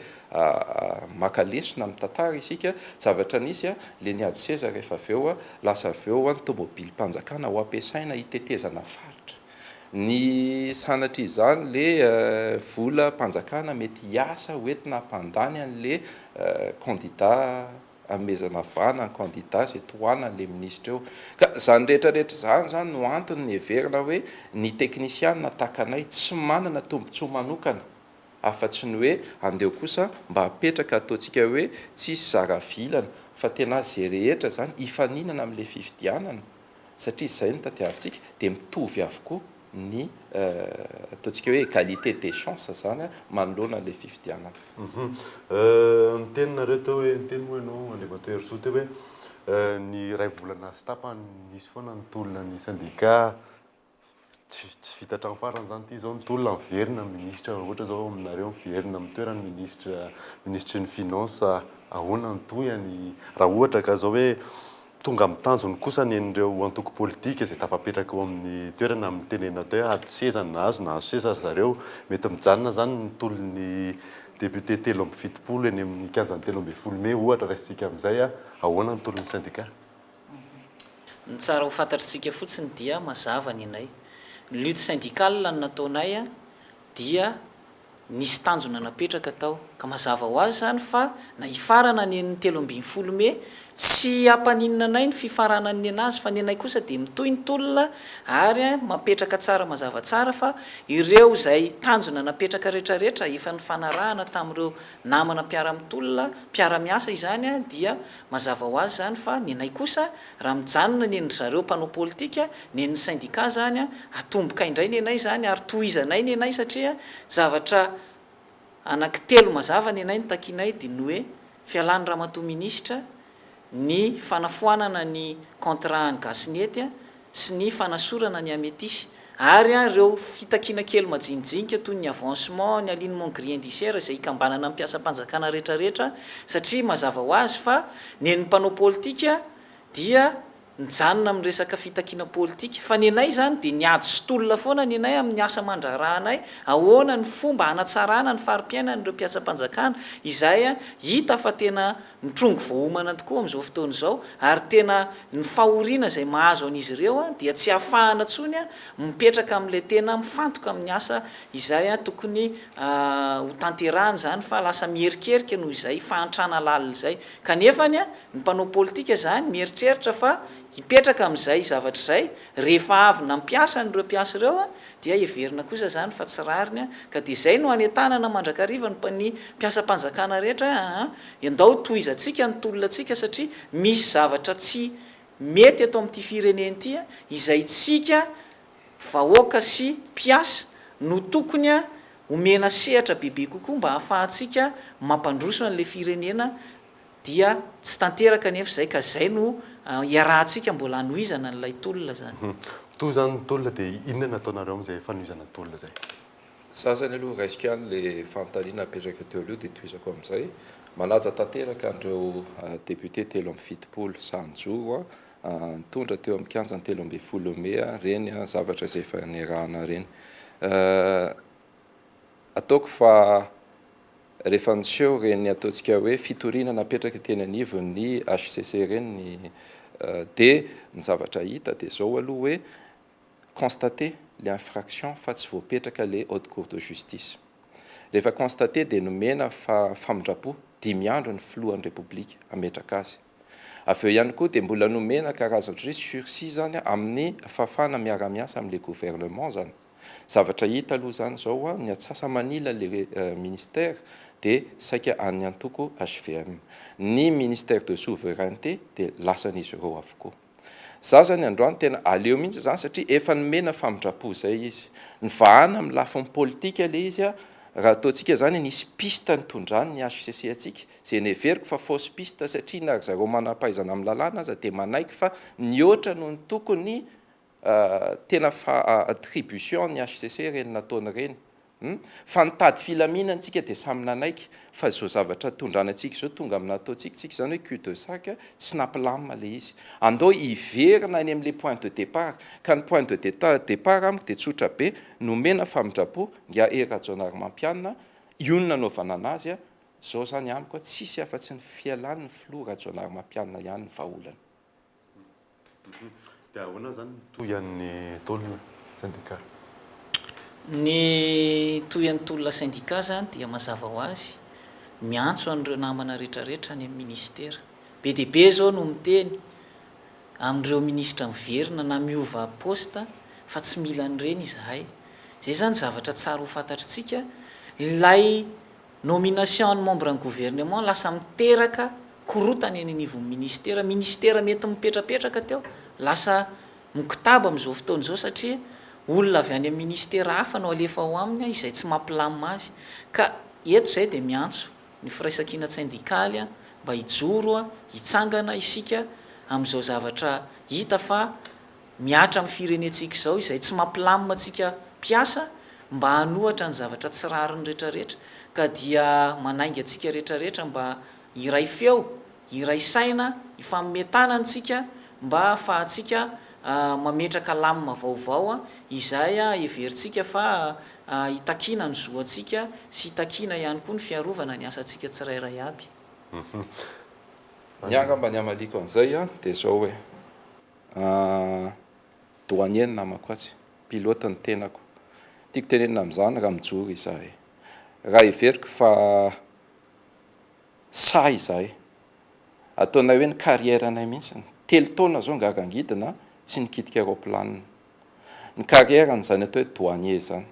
[SPEAKER 8] makalesona amin'ny tantara isika zavatra nisy le niady seza rehefa aveo lasa aveo ny tomobilim-panjakana ho ampiasaina hitetezana faritra. Ny sanatry izany le vola mpanjakana mety hiasa hoentina hampandany an'le candidat amezana vana ny candidat zay tohanan'le ministra eo. Ka zany rehetrarehetra zany no antony ny heverina hoe ny teknisianina takanay tsy manana tombontsoa manokana afa-tsy ny hoe andeo kosa mba hapetraka ataontsika hoe tsisy zaravilana fa tena zay rehetra zany hifaninana amin'le fifidianana satria zay ny tadiavintsika dia mitovy avokoa ny ataontsika hoe égalité des chances zany manoloana le fifidianana.
[SPEAKER 6] Ny teninareo teo hoe ny teny moa ianao Andriamatoa Ersoa teo hoe ny ray volana sy tapany nisy foana ny tolona ny syndicat tsy vita hatrany farany zany ity zao ny tolona miverina ministra ohatra zao aminareo miverina mitoerany ministre ny finance ahoana ny toyany raha ohatra ka zao hoe tonga amin'ny tanjony kosa ny en'ireo antoko politika zay tafapetraka eo amin'ny toerana amin'ny tenena teo ady seza nahazo seza zareo mety mijanona zany ny tolon'ny député 370 eny amin'ny kianjan'ny 370 Mai ohatra raisitsika amin'izay ahoana ny tolon'ny syndicat.
[SPEAKER 25] Ny tsara ho fantatritsika fotsiny dia mazava ny anay ny lutte syndicale ny nataonay dia nisy tanjona napetraka tao ka mazava ho azy zany fa na hifarana ny 370 Mai tsy hampaninina anay ny fifaranany anazy fa ny anay kosa dia mitoy ny tolona ary mapetraka tsara mazava tsara fa ireo zay tanjona napetraka rehetrarehetra efa ny fanarahana tamin'ireo namana mpiara-mitolona mpiara-miasa izany dia mazava ho azy zany fa ny anay kosa raha mijanona ny endry zareo mpanao politika ny endry syndicat zany atomboka indray ny anay zany ary tohizanay ny anay satria zavatra anankitelo mazava ny anay ny takinay dia ny hoe fialan'ny ramatoa ministra ny fanafoanana ny contrat ny gasinety sy ny fanasorana ny ametisy ary ireo fitakina kely majinijinika toy ny avancement ny alignement grille indiciaire zay hikambanana amin'ny mpiasa-panjakana rehetrarehetra satria mazava ho azy fa ny mpanao politika dia nijanona amin'ny resaka fitakina politika fa ny anay zany dia niady sytolona foana ny anay amin'ny asa mandrarahanay ahoana ny fomba hanatsarana ny fari-piainana ireo mpiasa-panjakana izay hita fa tena mitrongo voahomana tokoa amin'izao fotoana izao ary tena ny fahoriana zay mahazo an'izy ireo dia tsy hahafahana tsony mipetraka amin'ilay tena mifantoka amin'ny asa izay tokony ho tanterahany zany fa lasa mierikerika noho izay fahantrana lalina izay kanefany ny mpanao politika zany mieritreritra fa hipetraka amin'izay zavatra izay rehefa avy nampiasa n'ireo mpiasa ireo dia heverina kosa zany fa tsy rariny ka dia izay no hanetanana mandrakariva ny mpiasa-panjakana rehetra endao tohizantsika ny tolonantsika satria misy zavatra tsy mety eto amin'ity firenena ity izay tsika vahoaka sy mpiasa no tokony homena sehatra bebe kokoa mba hahafahantsika mampandroso an'ilay firenena dia tsy tanteraka nefa zay ka zay no iarahantsika mbola hanohizana n'ilay tolona zany.
[SPEAKER 6] To zany tolona dia inona nataonareo amin'izay fanohizana tolona zay?
[SPEAKER 8] Za zany aloha raisika any le fanontaniana apetraka teo aloha dia toizako amin'izay malaza tanteraka andreo député 3 sanjoro nitondra teo amin'ny kianjany 13 mea reny zavatra izay efa nirahana reny. Ataoko fa rehefa niseho reny ataontsika hoe fitoriana napetraka teny anivon'ny HCC reny dia ny zavatra hita dia zao aloha hoe constater les infractions fa tsy voapetraka le haute cour de justice. Rehefa constater dia nomena fa famindrapo 10 andro ny filohan'ny République ametraka azy. Avy eo ihany koa dia mbola nomena karazana sursis zany amin'ny fafana miara-miasa amin'le gouvernement zany. Zavatra hita aloha zany zao ny atsasa manila le ministère dia saika any antoko HVM. Ny ministère de souveraineté dia lasan'izy ireo avokoa. Za zany androany tena aleo mihitsy zany satria efa nomena famindrapo zay izy. Ny vahana amin'ny lafiny politika le izy raha ataontsika zany nisy piste nitondrany ny HCC atsika zay neveriko fa fausse piste satria na zareo manam-pahaizana amin'ny lalàna aza dia manaiky fa nihoatra no ny tokony tena attribution ny HCC reny nataony reny. Fa nitady filaminana antsika dia samy nanaiky fa zao zavatra tondrana antsika zao tonga amin'ny ataontsika tsika zany hoe cul de sac tsy nampilama le izy. Andao hiverina any amin'le point de départ ka ny point de départ amiko dia tsotra be nomena famindrapo nga Rajaonary Mampianina io no nanaovana anazy zao zany amiko tsisy afa-tsy ny fialan'ny filoha Rajaonary Mampianina ihany ny vahaolana.
[SPEAKER 6] Dia ahoana zany toyan'ny tolona syndicat?
[SPEAKER 25] Ny toyan'ny tolona syndicat zany dia mazava ho azy miantso an'ireo namana rehetrarehetra any amin'ny ministera. Be dia be zao no miteny amin'ireo ministra miverina na miova posta fa tsy mila an'ireny izahay. Zay zany zavatra tsara ho fantatritsika. Ilay nomination ny membre ny gouvernement lasa miteraka korotany any anivon'ny ministera. Ministera mety mipetrapetraka teo lasa mikitaba amin'izao fotoana izao satria olona avy any amin'ny ministera hafa no alefa ao aminy izay tsy mampilamina azy. Ka eto izay dia miantso ny firaisan-kina syndikaly mba hijoro hitsangana isika amin'izao zavatra hita fa miatra amin'ny firenentsika izao izay tsy mampilamina antsika mpiasa mba hanohatra ny zavatra tsy rariny rehetrarehetra ka dia manainga antsika rehetrarehetra mba hiray feo, hiray saina, hifametana antsika mba ahafahantsika mametraka lamina vaovao izay everitsika fa hitakina ny zoantsika sy hitakina ihany koa ny fiarovana ny asantsika tsirairay aby.
[SPEAKER 8] Ny angamba ny amaliko an'izay dia zao hoe douanier namako atsy pilote ny tenako tiako tenenina amin'izany raha mijoro izahay raha everiko fa sa izahay ataonay hoe ny carrière anay mihitsy 3 taona zao ngagangidina tsy nikitika aeroplanina. Ny carrière n'izany atao hoe douanier zany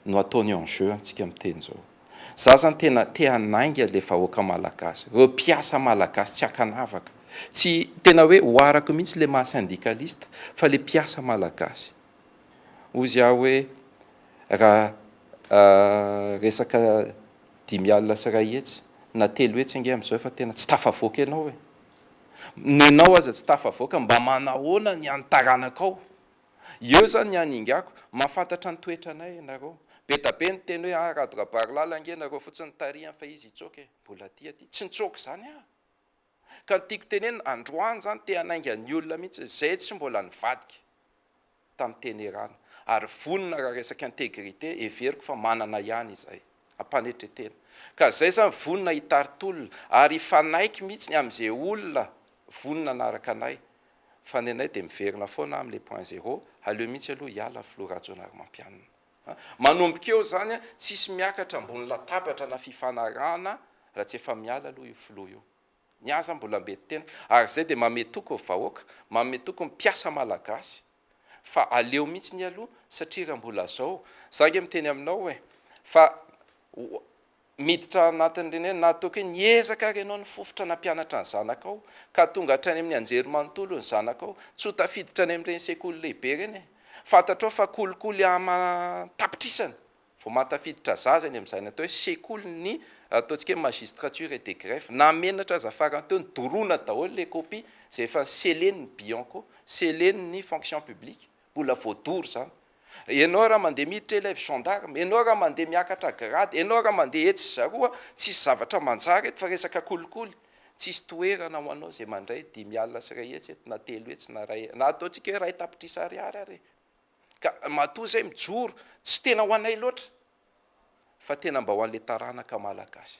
[SPEAKER 8] no ataony en jeu antsika miteny zao. Za zany tena te hanainga le vahoaka malagasy, reo mpiasa malagasy tsy akanavaka, tsy tena hoe hoarako mihitsy le maha syndicaliste fa le mpiasa malagasy. Ozy aho hoe raha resaka 5 alina sy 2 hetsy na 3 hetsy ange amin'izao fa tena tsy tafavoaka ianao hoe. Nenao aza tsy tafavoaka mba manahoana ny antaranakao. Eo zany ny aningako mahafantatra ny toetra anay ianareo. Be da be ny teny hoe radorabarolala ange nareo fotsiny tarihany fa izy hitsoka mbola ty tsy nitsoka zany ka ny tiako tenena androany zany te hanainga ny olona mihitsy zay tsy mbola nivadika tamin'ny tenerana ary vonona raha resaka intégrité everiko fa manana ihany izay ampanetretena ka zay zany vonona hitaritolona ary ifanaiky mihitsy amin'izay olona vonona anaraka anay fa ny anay dia miverina foana amin'le point 0 aleo mihitsy aloha hiala filoha Rajaonary Mampianina. Manomboka eo zany tsisy miakatra ambony latabatra na fifanarahana raha tsy efa miala aloha io filoha io. Ny aza mbola mety tena ary zay dia mametoko vahoaka, mametoko mpiasa malagasy fa aleo mihitsy ny aloha satria raha mbola zao zange miteny aminao hoe fa miditra anatin'ireny hoe nataoko hoe niezaka renao ny fofotra nampianatra ny zanakao ka tonga hatrany amin'ny anjery manontolo ny zanakao tsy ho tafiditra any amin'ireny sekoly lehibe reny fantatrao fa kolikoly tapitrisana vao matafiditra zaza ny amin'izany atao hoe sekoly ny ataontsika hoe magistrature et des greffes namenatra aza farany teo nidorona daholo le copie zay efa seleny ny bianco seleny ny fonction publique mbola voadoro zany ianao raha mandeha miditra élève gendarme ianao raha mandeha miakatra grade ianao raha mandeha etsy zaroa tsisy zavatra manjary eto fa resaka kolikoly tsisy toerana ho anao zay mandray 10 alina sy ray etsy eto na telo etsy na ray na ataontsika hoe ray tapitrisa ariary ary ka matoa zay mijoro tsy tena ho anay loatra fa tena mba ho an'le taranaka malagasy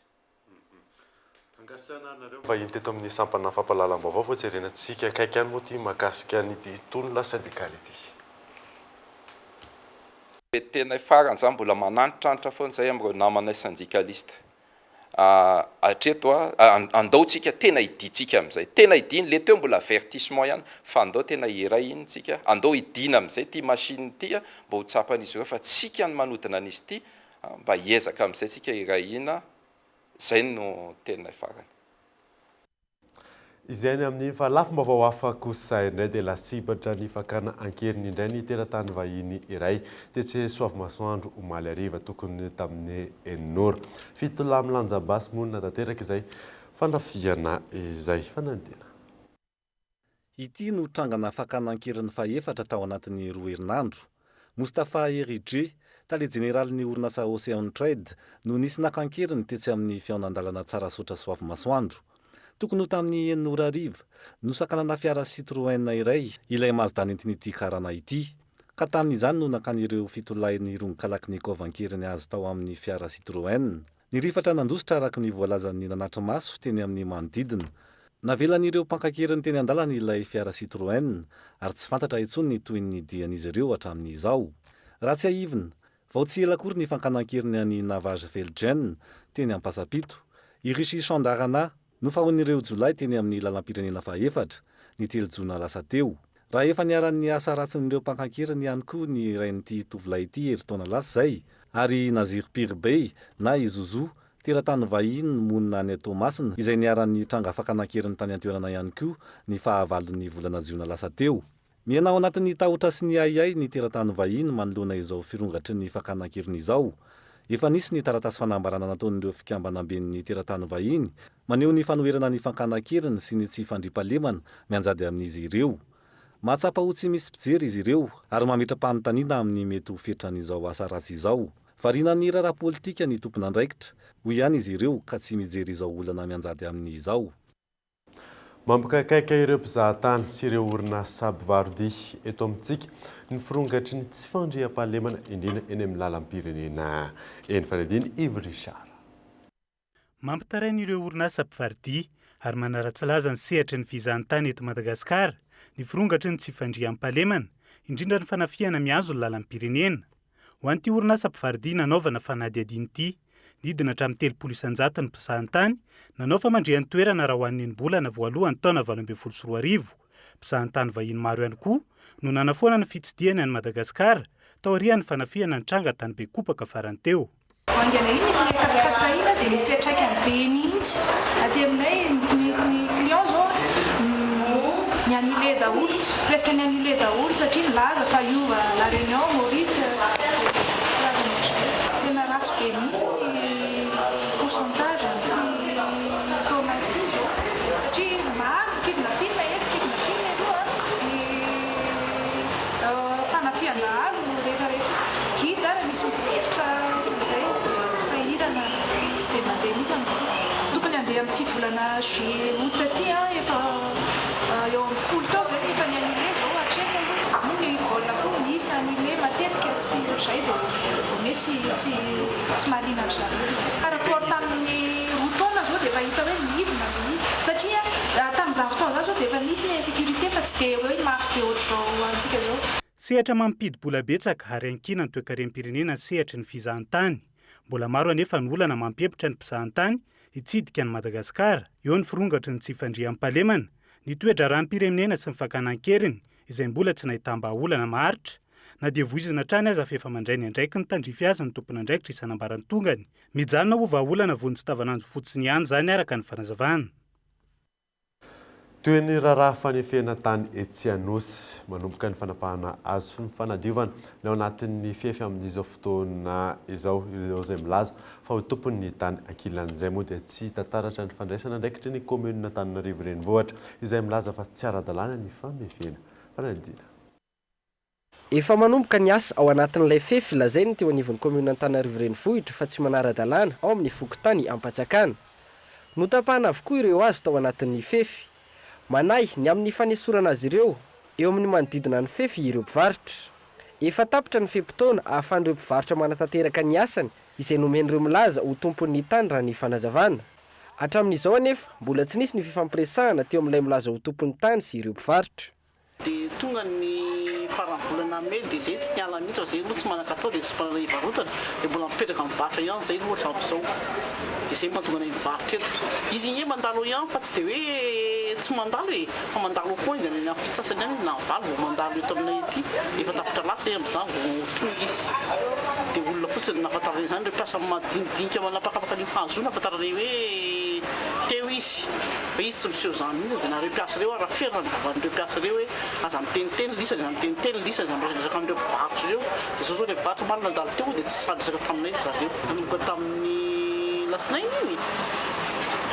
[SPEAKER 6] vahiny teto amin'ny sampana fampahalalam-baovao fa jerenantsika akaiky any moa ty mahakasika nyty tonona syndikaly ity
[SPEAKER 8] tena farany zany mbola mananitranitra foana zay amin'ireo namanay syndicaliste atreto andaotsika tena iditsika amin'izay tena idiny le teo mbola avertissement ihany fa andao tena iray iny tsika andao idina amin'izay ty machine ty mba ho tsapan'izy ireo fa tsika ny manodina an'izy ty mba hiezaka amin'izay tsika iray ina zay no tena farany
[SPEAKER 6] izay ny amin'ny fa lafim-baovao hafa kosa indray dia lasibatra ny fakana ankeriny indray ny teratany vahiny iray tetsy Soavimasoandro omaly ariva tokony tamin'ny enora fitola milanjabasy monina tanteraka izay fanafiana izay fanandina
[SPEAKER 9] ity no trangana fakana ankeriny faefatra tao anatin'ny 2 herinandro Moustapha Eridje tale generalin'ny orinasa Ocean Trade no nisy nakankeriny tetsy amin'ny fiaonandalana tsara sotra Soavimasoandro tokony tamin'ny 9 ariva no sakanana fiara Citroën iray ilay Mazda nentin'ity karana ity ka tamin'izany no nakan'ireo fitolain'ny irony Kalaknikov ankeriny azy tao amin'ny fiara Citroën nirifatra nandositra araka ny voalazan'ny nanatry maso teny amin'ny manodidina navelan'ireo mpakankeriny teny andalana ilay fiara Citroën ary tsy fantatra intsony ny toy ny dian'izy ireo hatramin'izao raha tsy aivina vao tsy ela akory ny fankanankeriny any Navage Velgen teny Ampasapito Irishi Chandarana no fahon'ireo Jolay teny amin'ny lalam-pirenena faefatra ny 3 Jona lasa teo raha efa niaran'ny asa ratsin'ireo mpakankeriny ihany koa ny rain'ity tovolahy ity herintaona lasa zay ary Nazir Pirbey na Izozo teratany vahiny monina any Tomasina izay niaran'ny tranga fakanankeriny tany an-toerana ihany koa ny fahavalon'ny volana Jiona lasa teo mianao anatin'ny tahotra sy ny ayay ny teratany vahiny manoloana izao firongatry ny fakanankeriny izao efa nisy ny taratasy fanambarana nataon'ireo fikambana amben'ny teratany vahiny maneho ny fanoherana ny fankanankeriny sy ny tsy fandripalemana mianjady amin'izy ireo mahatsapa ho tsy misy pijery izy ireo ary mametra-panontaniana amin'ny mety ho fetran'izao asa ratsy izao variana ny raharaha politika ny tompon'andraikitra hoy ihany izy ireo ka tsy mijery izao olana mianjady amin'izao
[SPEAKER 6] mampikaikaika ireo mpizahatany sy ireo orinasa Sabyvarody eto amintsika ny firongatry ny tsy fandriam-pahalemana indrindra eny amin'ny lalam-pirenena eny fanadiny Yves Richard
[SPEAKER 10] mampitarain'ireo orinasa Sabyvarody ary manara-tsilaza ny sehatra ny fizahan-tany eto Madagasikara ny firongatry ny tsy fandriam-pahalemana indrindra ny fanafiana miazo ny lalam-pirenena ho an'ity orinasa Sabyvarody nanaovana fanadihadiana ity didina hatramin'ny 300,000 ny mpizahan-tany nanao famandrihan'ny toerana raha ho an'ny bolana voalohan'ny taona 2024 mpizahan-tany vahiny maro ihany koa no nanafoana ny fitsidihana any Madagasikara tao aorian'ny fanafiana ny tranga tany be kopaka farany teo
[SPEAKER 11] Angana iny misy katikatra ina dia misy fiantraikany be mihitsy aty aminay ny client zao ny annulé daholo presque ny annulé daholo satria nilaza fa io la Réunion Maurice tena ratsy be mihitsy ny pourcentage sy tomati zao satria maro kidnapina etsy kidnapina aloha ny fanafiana alo rehetrarehetra gida misy mitifitra zay sahirana tsy dia mandeha mihitsy amin'ity tokony andeha amin'ity volana juillet août aty efa eo amin'ny 10 tao zay efa ny annulé zao hatreto moa ny volna koa misy annulé matetika tsy ohatrzay dia mety tsy mahalinatra par rapport tamin'ny roa taona zao dia efa hita hoe midina misy satria tamin'izany fotoana zao dia efa nisy sécurité fa tsy dia hoe mafy be ohatr'izao antsika zao
[SPEAKER 10] sehatra mampidi-bola betsaka ary ankina ny toe-karem-pirenena sehatra ny fizahan-tany mbola maro anefa ny olana mampepitra ny mpizahan-tany hitsidika ny Madagasikara eo ny firongatry ny tsy fandriam-pahalemana ny toetra rahan'ny-pirenena sy ny fakanan-keriny izay mbola tsy nahitamba-olana maharitra na dia voizina hatrany aza fa efa mandray ny andraiky ny tandrify azy ny tompon'andraikitra isanambarany tongany mijanona ho vahaolana vao ny tsy tavananjo fotsiny ihany zany araka ny fanazavana
[SPEAKER 6] toy ny raharaha fanefena tany Etsianosy manomboka ny fanapahana azo sy ny fanadiovana ny ao anatin'ny fiefy amin'izao fotoana izao ireo izay milaza fa ho tompon'ny tany ankilan'izay moa dia tsy tantaratra ny fandraisana ndraikitry ny commune Antananarivo renivohitra izay milaza fa tsy ara-dalàna ny famefena fanadina.
[SPEAKER 3] Efa manomboka ny asa ao anatin'ilay fefy lazainy teo anivon'ny commune Antananarivo renivohitra fa tsy manara-dalàna ao amin'ny fokotany Ampatsakana. Notapahana avokoa ireo azo tao anatin'ny fefy. Manay ny amin'ny fanesorana azy ireo eo amin'ny manodidina ny fefy ireo mpivarotra. Efa tapitra ny fepotona ahafahan'ireo mpivarotra manatanteraka ny asany izay nomen'ireo milaza ho tompon'ny tany raha ny fanazavana. Hatramin'izao anefa mbola tsy nisy ny fifampiresahana teo amin'ilay milaza ho tompon'ny tany sy ireo mpivarotra.
[SPEAKER 12] Dia tonga ny faranvolana me dia zay tsy niala mihitsy zay moa tsy manakatao dia tsy mpanana ivarotana dia mbola mipetraka mivarotra ihany zay loatra amin'izao. Dia zay mahatonga ny mivarotra eto. Izy igny mandalo ihany fa tsy dia hoe tsy mandalo e fa mandalo foana dia ny fisasany ihany na valo vao mandalo eto aminay ety efa tapitra lasa amin'izany vao tonga izy. Dia olona fotsiny nahafantarana izany ireo mpiasa madinidinika manapakapaka ny hazo nahafantarana hoe teo izy fa izy tsy miseho izany mihitsy dia nareo mpiasa ireo araferana ny vavan'ireo mpiasa ireo hoe aza miteniteny lisa aza miteniteny lisa aza miresaka amin'ireo mpivarotra ireo dia zao ilay mpivarotra marina nandalo teo dia tsy sadrisaka taminay zareo nanomboka tamin'ny lasinainy iny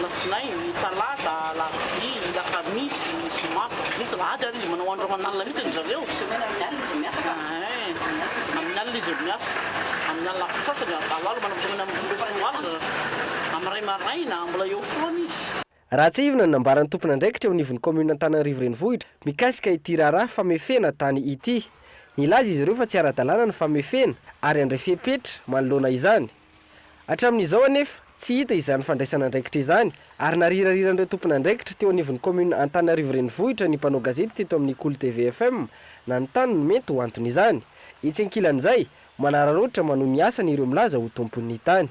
[SPEAKER 12] lasinainy talata larobia lakamisy sy masa mihitsy lahady ary izy manao andro aman'alina mihitsy ny zareo amin'ny alina izy miasa amin'ny alina izy miasa amin'ny alina fitsasany alalo manambotoana amin'ireo fanoalina amin'ny ray maraina mbola eo foana izy.
[SPEAKER 3] Raha tsy ivona ny nambaran'ny tompona andraikitra eo anivon'ny commune Antananarivo renivohitra mikasika ity raharaha famefena tany ity. Nilaza izy ireo fa tsy ara-dalàna ny famefena ary andrefepetra manoloana izany. Hatramin'izao anefa tsy hita izany fandraisana andraikitra izany ary narirariran'ireo tompona andraikitra teo anivon'ny commune Antananarivo renivohitra ny mpanao gazety teto amin'ny Cool TV FM na ny tany no mety ho antony izany. Etsy ankilan'izay manararaotra manohy miasa ny ireo milaza ho tompon'ny tany.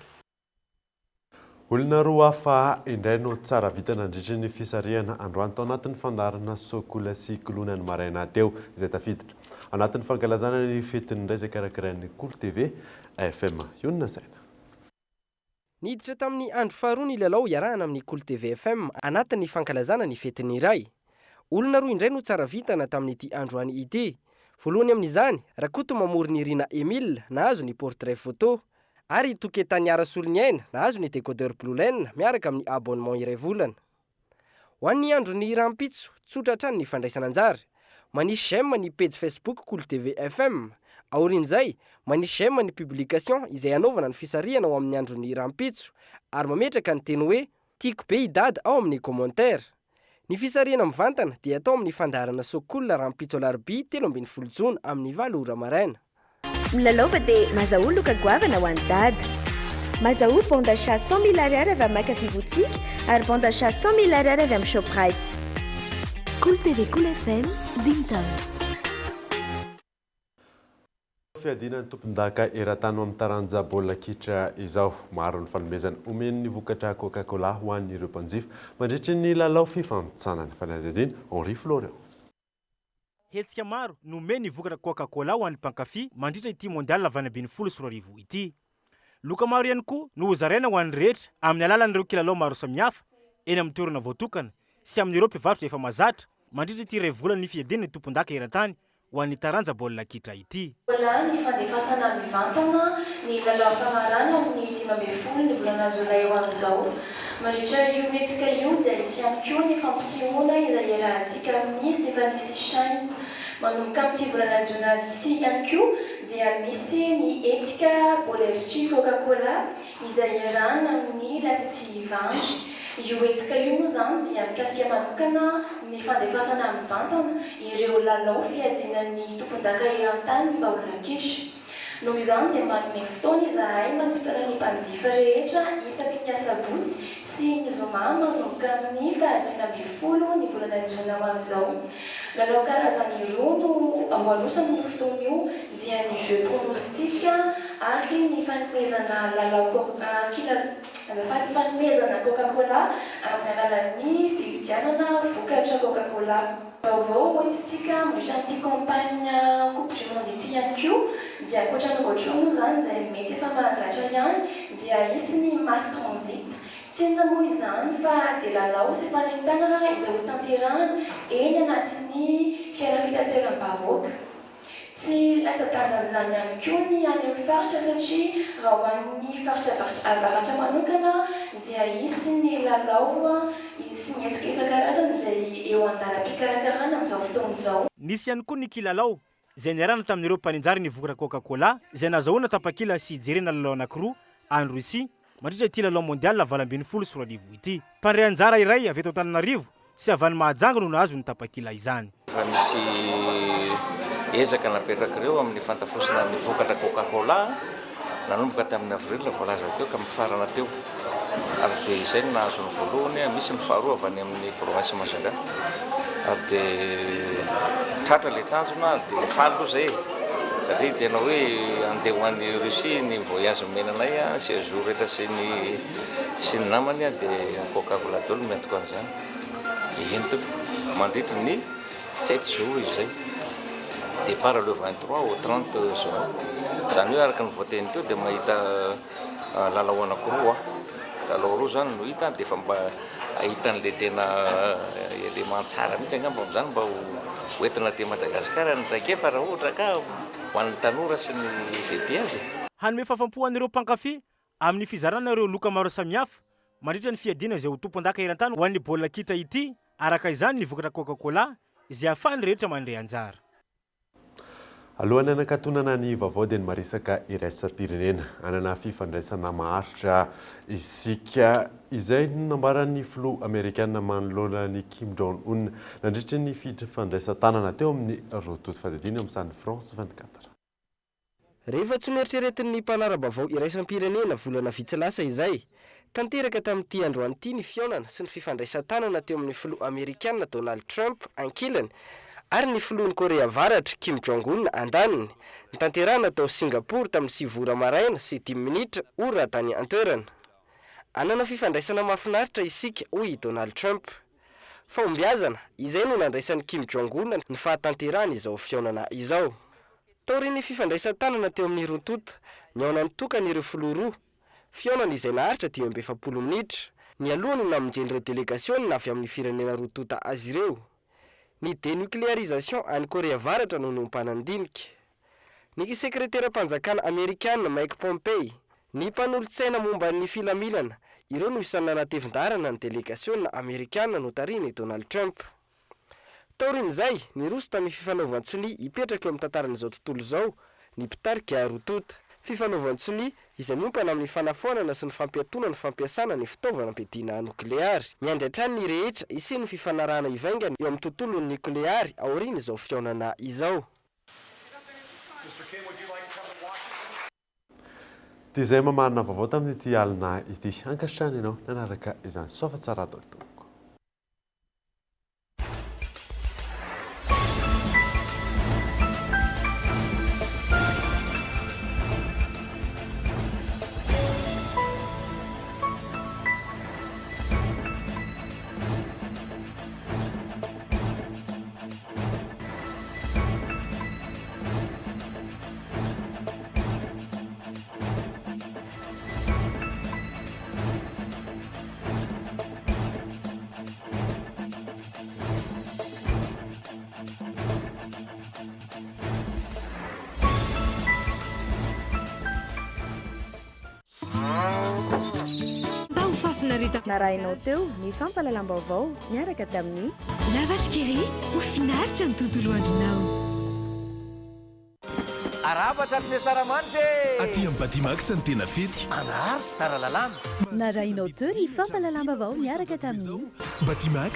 [SPEAKER 6] Olona roa hafa indray no tsara vita nandritra ny fisarihana androany tao anatin'ny fandarana sokola sy kolona ny maraina teo izay tafiditra. Anatin'ny fankalazana ny fetin'indray izay karakarain'ny Cool TV FM Iona Saina.
[SPEAKER 3] Niditra tamin'ny andro faharoa ny lalao iarahana amin'ny Cool TV FM anatin'ny fankalazana ny fetin'ny iray. Olona roa indray no tsara vitana tamin'ity androany ity. Voalohany amin'izany, Rakoto Mamory ny Rina Emile nahazo ny portrait photo ary Toketany Arasolonyaina nahazo ny décodeur Blue Line miaraka amin'ny abonnement iray volana. Ho an'ny andro ny rampitso, tsotra hatrany ny fandraisana anjara. Manisy j'aime ny page Facebook Cool TV FM. Aorin'izay, manisy j'aime ny publication izay anaovana ny fisarihana ao amin'ny andro ny rampitso ary mametraka ny teny hoe tiako be idady ao amin'ny commentaire. Ny fisarihana mivantana dia atao amin'ny fandaharana Sokola rampitso alarobia 17 Jona amin'ny 7 ora maraina.
[SPEAKER 2] Milalova dia mazahoa loka goavana ho an'ny dada. Mazahoa bon d'achat 100 000 ariary avy amin'ny Macafy boutique ary bon d'achat 100 000 ariary avy amin'ny Shoprite.
[SPEAKER 24] Cool TV Cool FM Dintal.
[SPEAKER 6] Fiadinan'ny tompon-daka eran-tany amin'ny taranja baolina kitra izao maro ny fanomezana omen'ny vokatra Coca-Cola ho an'ireo mpanjifa mandritra ny lalao fifampitsanana fanadihadiana Henri Florian.
[SPEAKER 16] Hetsika maro nomeny vokatra Coca-Cola ho an'ny mpankafy mandritra ity mondial avy any ambin'ny 14 ity. Loka maro ihany koa no zaraina ho an'ny rehetra amin'ny alalan'ireo kilalao maro samihafa eny amin'ny toerana voatokana sy amin'ireo mpivarotra efa mazatra mandritra ity iray volana ny fiadian'ny tompon-daka eran-tany ho an'ny taranja baolina kitra ity.
[SPEAKER 13] Wala ny fandefasana mivantana ny lalao famarana ny 12 ny volana Jolay ho amin'izao. Mandritra io hetsika io dia misy ihany koa ny fampisehoana izay iarahantsika amin'ny Stéphanie Sichagne. Manomboka amin'ity volana Jona ity ihany koa dia misy ny hetsika baolina Coca-Cola izay iarahana amin'ny lasety Vangy. Io hetsika io moa zany dia mikasika manokana ny fandefasana mivantana ireo lalao fiadinan'ny tompon-daka eran-tany baolina kitra. Noho izany dia manome fotoana izahay manombotoana ny mpanjifa rehetra isaky ny asabotsy sy ny zoma manomboka amin'ny 20 ny volana Jona ho avy. Lalao karazany roa no avoalosany ny fotoana io dia ny jeu pronostique ary ny fanomezana lalao azafady fanomezana Coca-Cola amin'ny alalan'ny fividianana vokatra Coca-Cola. Vaovao hoentintsika mandritra n'ity campagne Coupe du Monde ity ihany koa dia ankoatra ny roatrono zany izay mety efa mahazatra ihany dia isy ny Mass Transit. tsy enta moa izany fa dia lalao sy fanentanana izay ho tanterahana eny anatin'ny fiaina fitateram-bahoaka. Tsy latsa-danja amin'izany ihany koa ny any amin'ny faritra satria raha ho an'ny faritra manokana dia hisy ny lalao sy ny hetsika isan-karazany izay eo an-dalam-pikarakarana amin'izao fotoana izao.
[SPEAKER 16] Nisy ihany koa ny kilalao izay niarahana tamin'ireo mpaninjary ny vokatra Coca-Cola izay nazahoana tapakila sy jerena lalao anankiroa any Rosia mandritra ity lalao mondial 2024 ity. Mpandray anjara iray avy eto Antananarivo sy avy any Mahajanga no nahazo ny tapakila izany.
[SPEAKER 14] Fa nisy ezaka napetraka ireo amin'ny fantafosina ny vokatra Coca-Cola nanomboka tamin'ny avril voalaza teo ka mifarana teo. Ary dia izay no nahazo ny voalohany, misy ny faharoa avy any amin'ny province Mahajanga. Ary dia tratra ilay tanjona dia faly aloha izay. Satria tena hoe andeha ho an'ny Russie ny voyage menanay séjour rehetra sy ny namany dia Coca-Cola daholo mentoko an'izany. Entiko mandritra ny 7 jours izay. Départ le 23 au 30 juin. Izany hoe araka ny voateny teo dia mahita lalao anankiroa. Lalao roa zany no hita dia efa mba ahita an'ilay tena élément tsara mihitsy angamba amin'izany mba hoentina te Madagasikara ny traikefa raha ohatra ka ho an'ny tanora sy ny izay dia azy.
[SPEAKER 16] Hanome fahafaham-po an'ireo mpankafy amin'ny fizarana ireo loka maro samihafa mandritra ny fiadiana izay ho tompo-daka eran-tany ho an'ny baolina kitra ity. Araka izany ny vokatra Coca-Cola izay ahafahany rehetra mandray anjara.
[SPEAKER 6] Alohan'ny hanakatonana ny vaovao dia ny marisaka iraisam-pirenena anana fifandraisana maharitra isika izay nambaran'ny filoha Amerikana manoloana ny Kim Jong-un nandritra ny fifandraisan-tanana teo amin'ny rototo fahadiana amin'ny sany France 24.
[SPEAKER 3] Rehefa tsy nieritreretin'ny mpanara-baovao iraisam-pirenena volana vitsilasa izay tanteraka tamin'ity androany ity ny fiaonana sy ny fifandraisan-tanana teo amin'ny filoha Amerikana Donald Trump ankilany ary ny filohan'ny Korea Avaratra Kim Jong-un andaniny ny tanterahana tao Singapour tamin'ny 7 ora maraina sy 10 minitra ora tany antoerana. Anana fifandraisana mahafinaritra isika hoy Donald Trump. Fahombiazana izay no nandraisan'ny Kim Jong-un ny fahatanterahana izao fiaonana izao. Taoriny fifandraisan-tanana teo amin'ny rototo ny aonany tokany ireo filoha roa. Fiaonana izay naharitra 70 minitra. Ny alohany namonjen'ireo délégation avy amin'ny firenena rotota azy ireo. Ny dénucléarisation any Korea Avaratra no nompanandinika. Ny sekretera-panjakana Amerikana Mike Pompeo, ny mpanolotsaina momba ny filaminana, ireo no isany nanatevin-darana ny délégation Amerikana notariny Donald Trump. Taorin'izay, ny roso tamin'ny fifanaovan-tsoli hipetraka eo amin'ny tantaran'izao tontolo izao, ny mpitarika rotota. Fifanaovan-tsoli izay miompana amin'ny fanafoanana sy ny fampiatona ny fampiasana ny fitaovana ampiadiana nukleary. Miandry hatrany ny rehetra isy ny fifanarahana ivaingana eo amin'ny tontolo nukleary aoriana izao fiaonana izao.
[SPEAKER 6] Dia izay mamarina vaovao tamin'ity alina ity ankasitrany ianao nanaraka izany sofa tsara daholo.
[SPEAKER 2] Narahinao teo ny fampalalam-baovao miaraka tamin'ny
[SPEAKER 5] Lavage Kiri ho finaritra ny tontolo andronao.
[SPEAKER 23] Arabatra amin'ny saramanitra
[SPEAKER 4] aty amin'ny Batimax ny tena fety
[SPEAKER 23] anahary sy tsara lalàna.
[SPEAKER 24] Narahinao teo ny fampalalam-baovao miaraka tamin'ny
[SPEAKER 4] Batimax